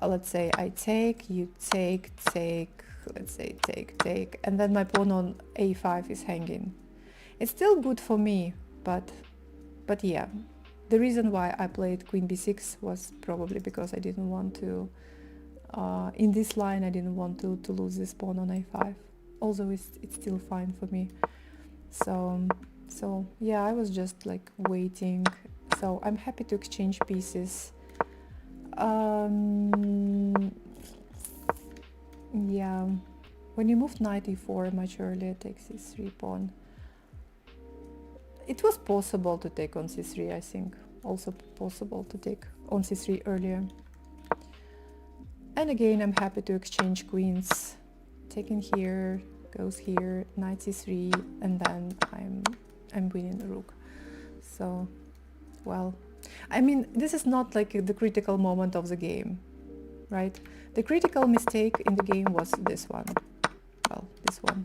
let's say I take, you take, let's say take, and then my pawn on a5 is hanging. It's still good for me, but yeah, the reason why I played queen b6 was probably because I didn't want to, in this line, I didn't want to lose this pawn on a5. Although it's still fine for me. So yeah, I was just like waiting. So I'm happy to exchange pieces. Yeah, when you moved knight e4 much earlier, takes c3 pawn. It was possible to take on c3, I think. Also possible to take on c3 earlier. And again, I'm happy to exchange queens. Taking here, goes here, knight c3, and then I'm winning the rook. So, well, I mean, this is not like the critical moment of the game, right? The critical mistake in the game was this one. Well, this one.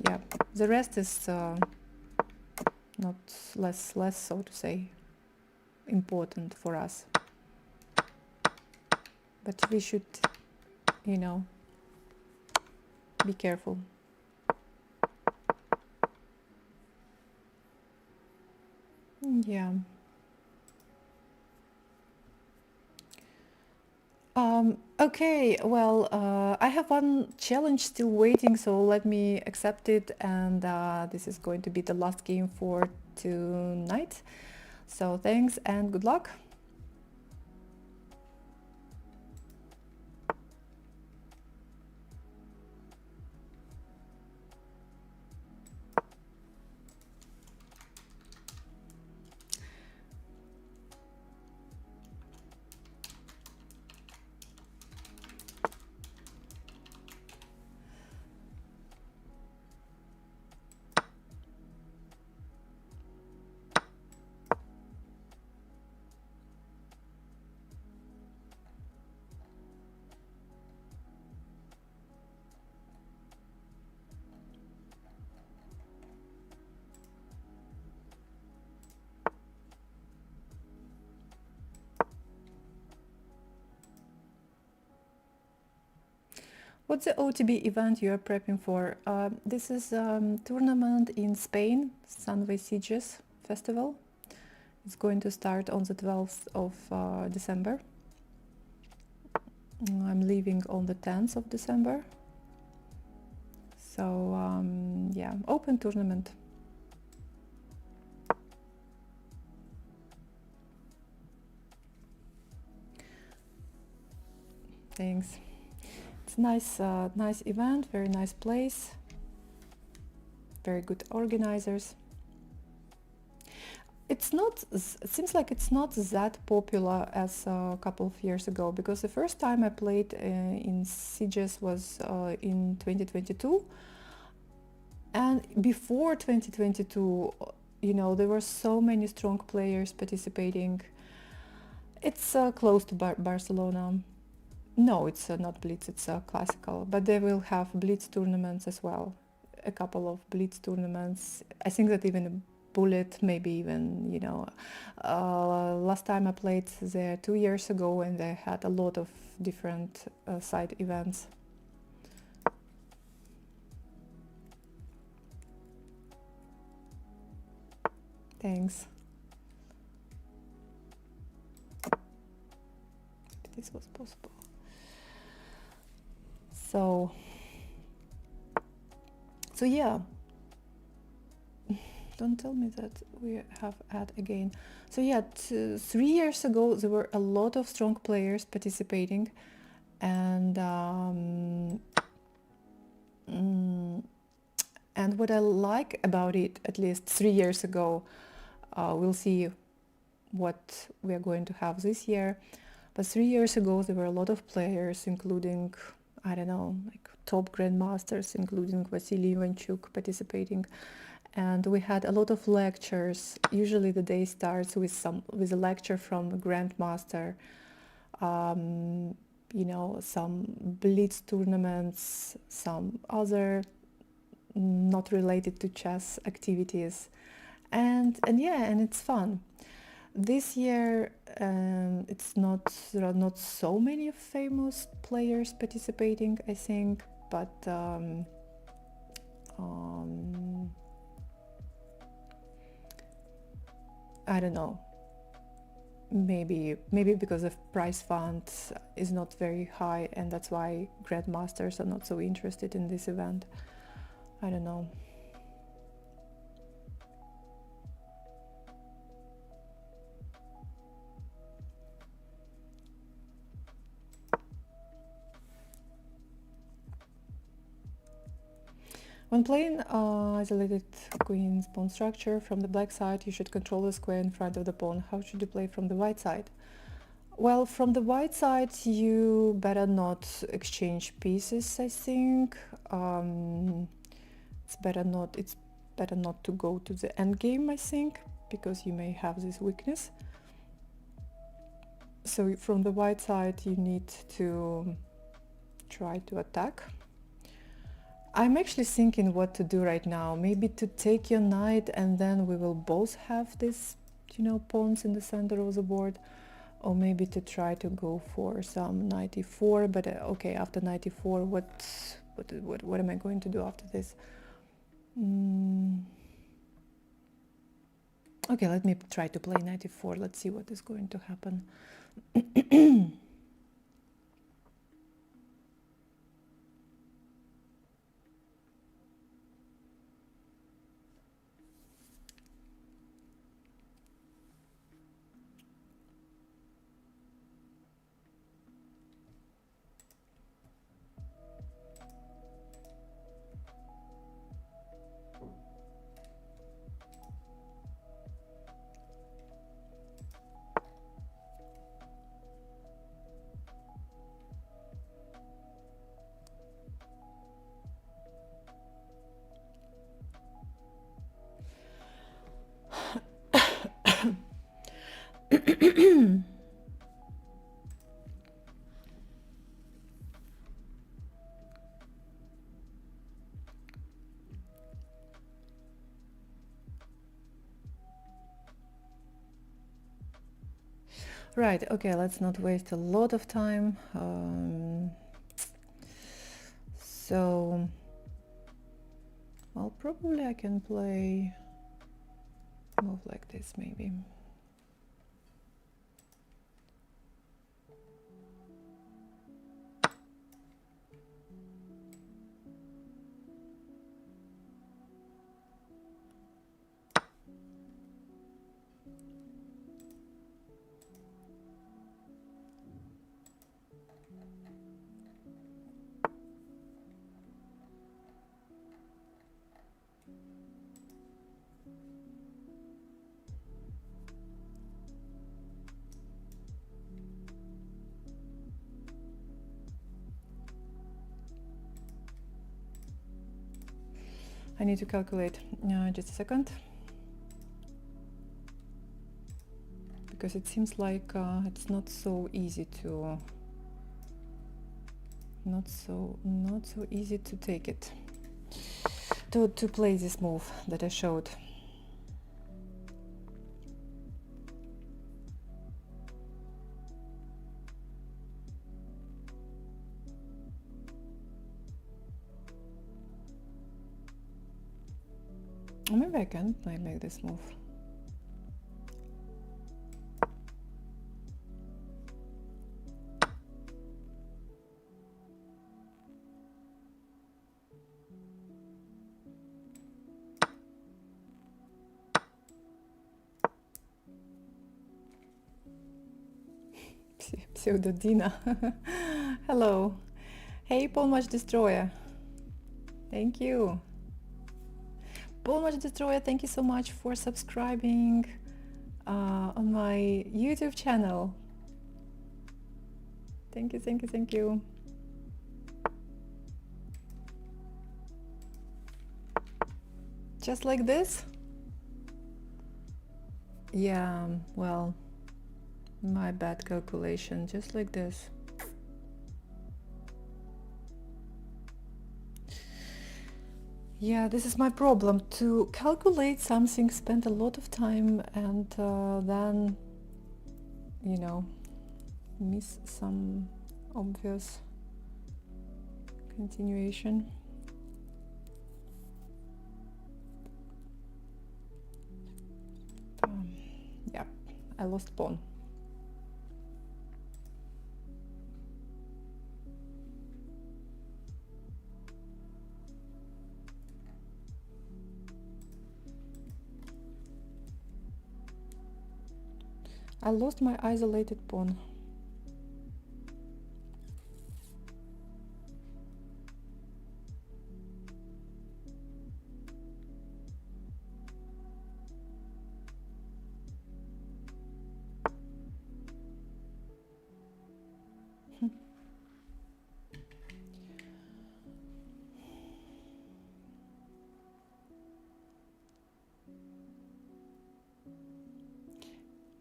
Yeah, the rest is not less, so to say, important for us. But we should, you know, be careful. Yeah. Okay, well, I have one challenge still waiting, so let me accept it, and this is going to be the last game for tonight. So thanks and good luck. What's the OTB event you are prepping for? This is a tournament in Spain, Sunway Sieges Festival. It's going to start on the 12th of December. I'm leaving on the 10th of December. So yeah, open tournament. Thanks. It's nice, nice event, very nice place, very good organizers. It's not, it seems like it's not that popular as a couple of years ago, because the first time I played in Sieges was in 2022, and before 2022, you know, there were so many strong players participating. It's close to Barcelona. No, it's not Blitz, it's classical, but they will have Blitz tournaments as well. A couple of Blitz tournaments. I think that even Bullet, maybe even, you know. Last time I played there 2 years ago, and they had a lot of different side events. Thanks. If this was possible. So yeah, don't tell me that we have ad again. So yeah, 3 years ago there were a lot of strong players participating, and and what I like about it, at least 3 years ago, we'll see what we are going to have this year, but 3 years ago there were a lot of players, including, I don't know, like top grandmasters, including Vasily Ivanchuk participating, and we had a lot of lectures. Usually the day starts with a lecture from a grandmaster. you know, some Blitz tournaments, some other not related to chess activities, and yeah, and it's fun. This year it's not, there are not so many famous players participating, I think, but I don't know. Maybe because the prize fund is not very high, and that's why grandmasters are not so interested in this event. I don't know. When playing isolated queen's pawn structure from the black side, you should control the square in front of the pawn. How should you play from the white side? Well, from the white side, you better not exchange pieces, I think. It's better not to go to the endgame, I think, because you may have this weakness. So from the white side, you need to try to attack. I'm actually thinking what to do right now. Maybe to take your knight, and then we will both have this, you know, pawns in the center of the board. Or maybe to try to go for some knight e4, but okay, after knight e4, what am I going to do after this? Okay, let me try to play knight e4. Let's see what is going to happen. Right, okay, let's not waste a lot of time. So, well, probably I can play move like this, maybe. I need to calculate, just a second, because it seems like it's not so easy to not so easy to take it, to play this move that I showed. Maybe I can make this move. Pseudo Dina. Hello. Hey, Pawn Match Destroyer. Thank you. Pawn Match Destroyer, thank you so much for subscribing on my YouTube channel. Thank you, thank you, thank you. Just like this? Yeah, well, my bad calculation, just like this. Yeah, this is my problem. To calculate something, spend a lot of time, and then, you know, miss some obvious continuation. Yeah, I lost pawn. I lost my isolated pawn.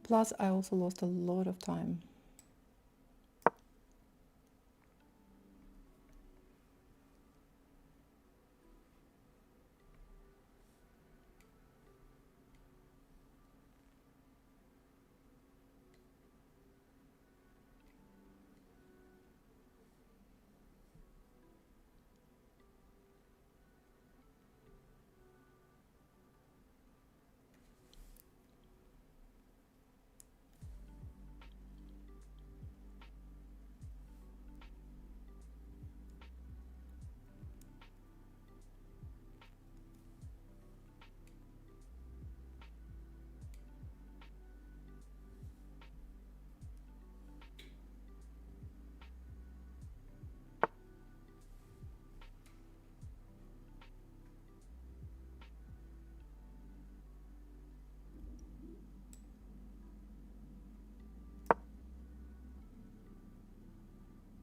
Plus, I also lost a lot of time.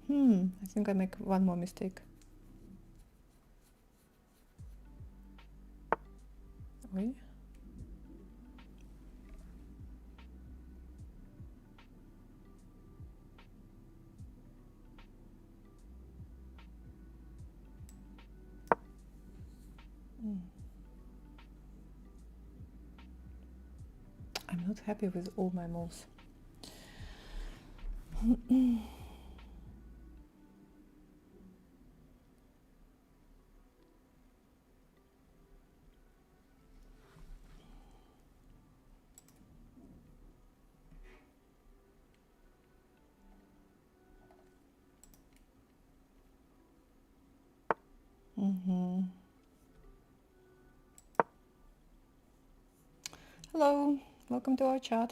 I think I make one more mistake. Oi. I'm not happy with all my moves. Hello, welcome to our chat.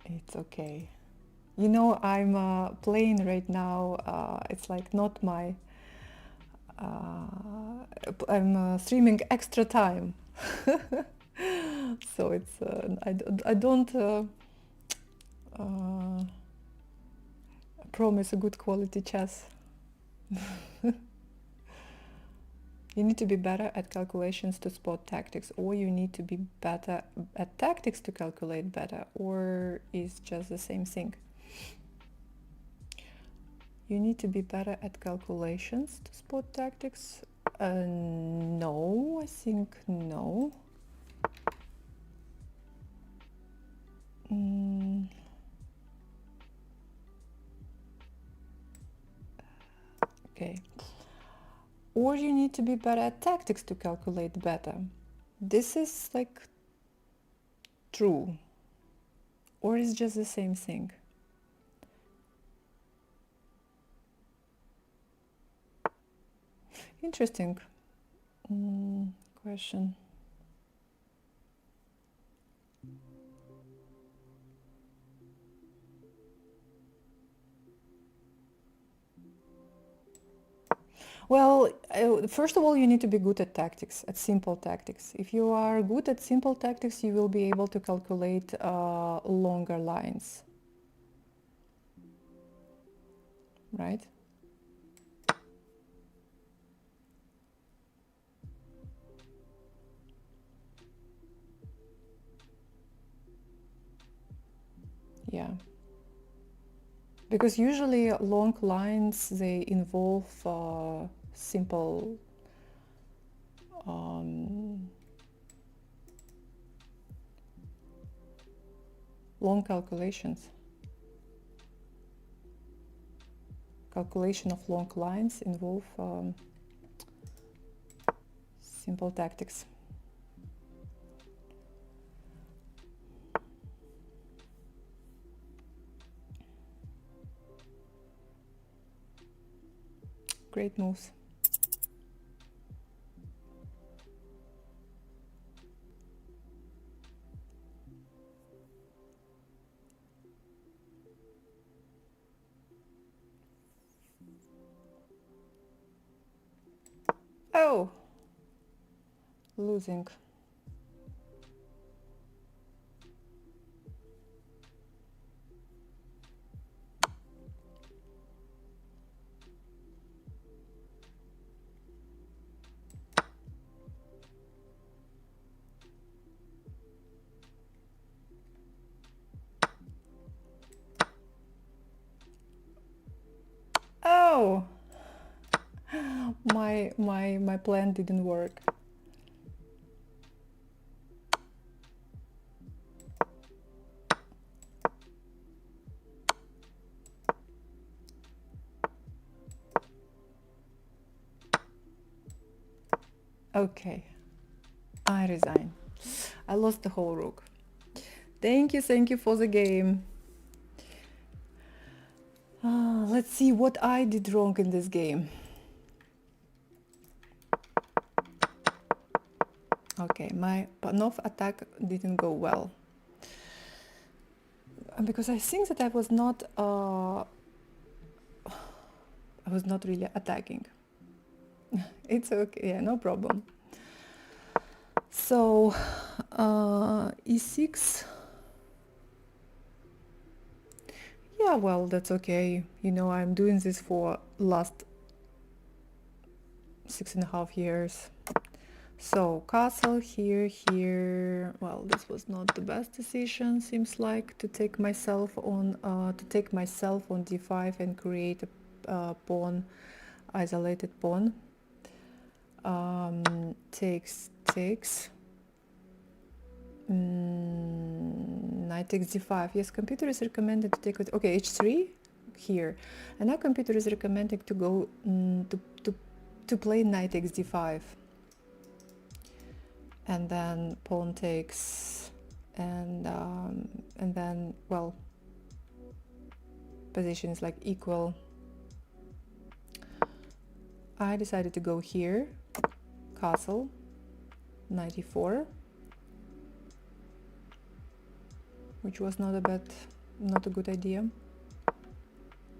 It's okay. You know, I'm playing right now. It's like not my. I'm streaming extra time, so it's I don't promise a good quality chess. You need to be better at calculations to spot tactics, or you need to be better at tactics to calculate better, or is just the same thing. You need to be better at calculations to spot tactics. No, I think no. Okay. Or you need to be better at tactics to calculate better. This is like true. Or it's just the same thing. Interesting question. Well, first of all, you need to be good at tactics, at simple tactics. If you are good at simple tactics, you will be able to calculate longer lines, right? Yeah. Because usually long lines, they involve simple long calculations. Calculation of long lines involve simple tactics. Great moves. Oh, losing. Oh, my plan didn't work. Okay, I resign. I lost the whole rook. Thank you for the game. Let's see what I did wrong in this game. Okay, my Panov attack didn't go well. Because I think that I was not really attacking. It's okay, yeah, no problem. So e6. Yeah, well, that's okay. You know, I'm doing this for last 6.5 years. So castle here. Well, this was not the best decision, seems like, to take myself on d5 and create a pawn, isolated pawn. Takes. Knight takes d5. Yes, computer is recommended to take with. Okay, h3 here, and now computer is recommending to go to play knight takes d5, and then pawn takes, and then, well, position is like equal. I decided to go here, castle, knight e4, which was not a good idea.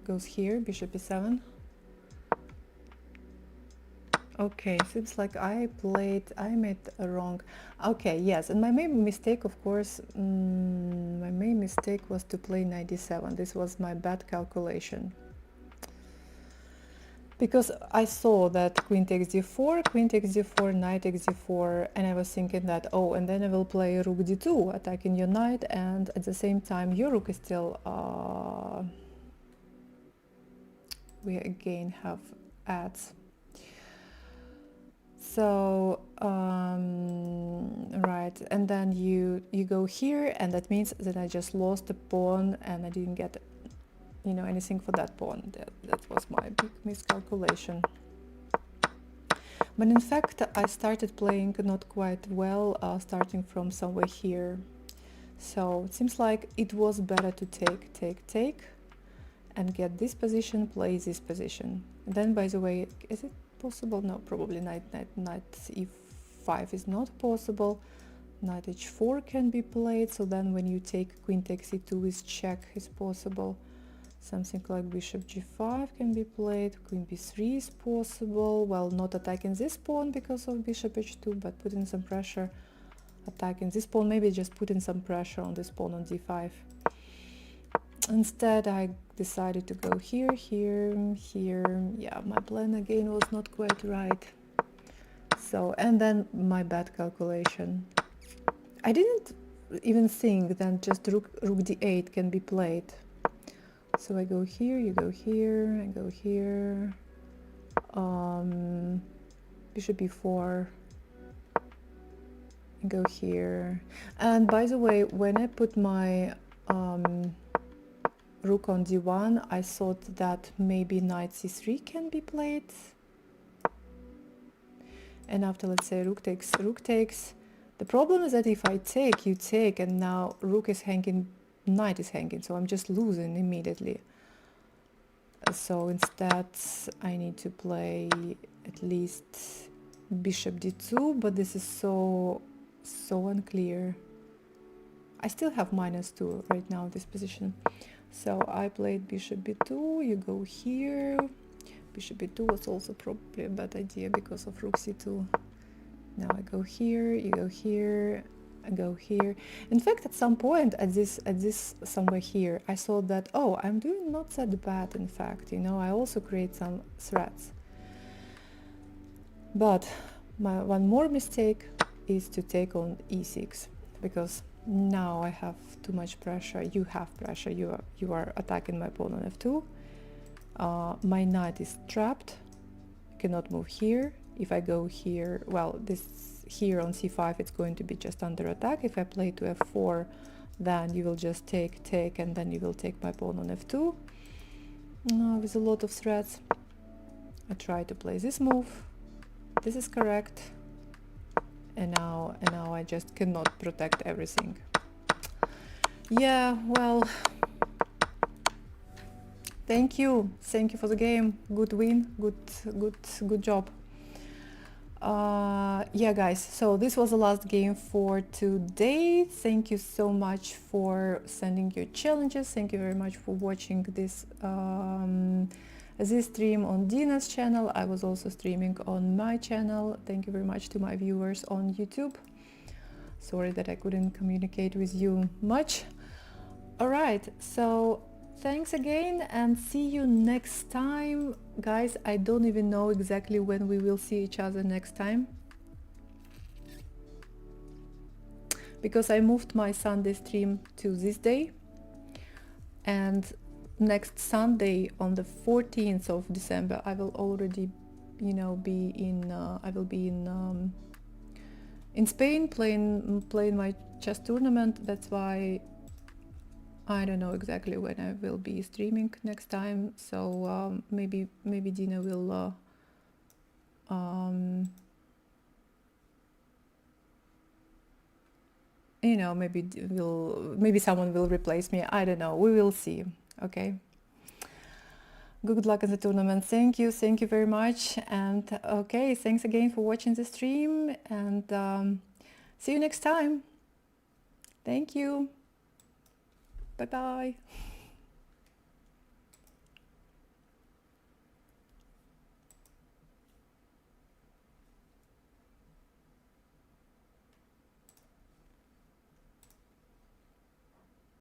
Goes here, bishop e7. Okay, seems like I made a wrong. Okay, yes, and my main mistake, of course, my main mistake was to play knight d7. This was my bad calculation. Because I saw that queen takes d4, knight takes d4, and I was thinking that, oh, and then I will play rook d2, attacking your knight, and at the same time your rook is still, we again have adds. So, right, and then you go here, and that means that I just lost the pawn, and I didn't get, you know, anything for that pawn. That was my big miscalculation. But in fact, I started playing not quite well, starting from somewhere here. So it seems like it was better to take, and get this position, play this position. And then, by the way, is it possible? No, probably knight e5 is not possible. Knight h4 can be played, so then when you take queen takes e2 is check is possible. Something like bishop g5 can be played, queen b3 is possible. Well, not attacking this pawn because of bishop h2, but putting some pressure, attacking this pawn, maybe just putting some pressure on this pawn on d5. Instead, I decided to go here. Yeah, my plan again was not quite right. So, and then my bad calculation. I didn't even think that just rook d8 can be played. So I go here, you go here, I go here, bishop b4, I go here. And by the way, when I put my rook on d1, I thought that maybe knight c3 can be played. And after, let's say, rook takes. The problem is that if I take, you take, and now rook is hanging, knight is hanging, so I'm just losing immediately. So instead, I need to play at least bishop d2, but this is so unclear. I still have -2 right now in this position. So I played bishop b2, you go here. Bishop b2 was also probably a bad idea because of rook c2. Now I go here, you go here, I go here. In fact, at some point at this somewhere here, I thought that, oh, I'm doing not that bad, in fact, you know, I also create some threats. But my one more mistake is to take on e6, because now I have too much pressure. You have pressure, you are attacking my pawn on f2. My knight is trapped, cannot move here. If I go here, well, this here on c5, it's going to be just under attack. If I play to f4, then you will just take, and then you will take my pawn on f2. With a lot of threats. I try to play this move. This is correct. And now I just cannot protect everything. Yeah, well, thank you for the game. Good win, good job. Yeah, guys, so this was the last game for today. Thank you so much for sending your challenges. Thank you very much for watching this stream on Dina's channel. I was also streaming on my channel. Thank you very much to my viewers on YouTube. Sorry that I couldn't communicate with you much. All right, so thanks again and see you next time. Guys, I don't even know exactly when we will see each other next time, because I moved my Sunday stream to this day, and next Sunday on the 14th of December I will already, you know, be in I will be in Spain playing my chess tournament. That's why I don't know exactly when I will be streaming next time. So maybe Dina will you know, maybe someone will replace me. I don't know. We will see. Okay. Good luck in the tournament. Thank you very much. And okay, thanks again for watching the stream, and see you next time. Thank you. Bye bye.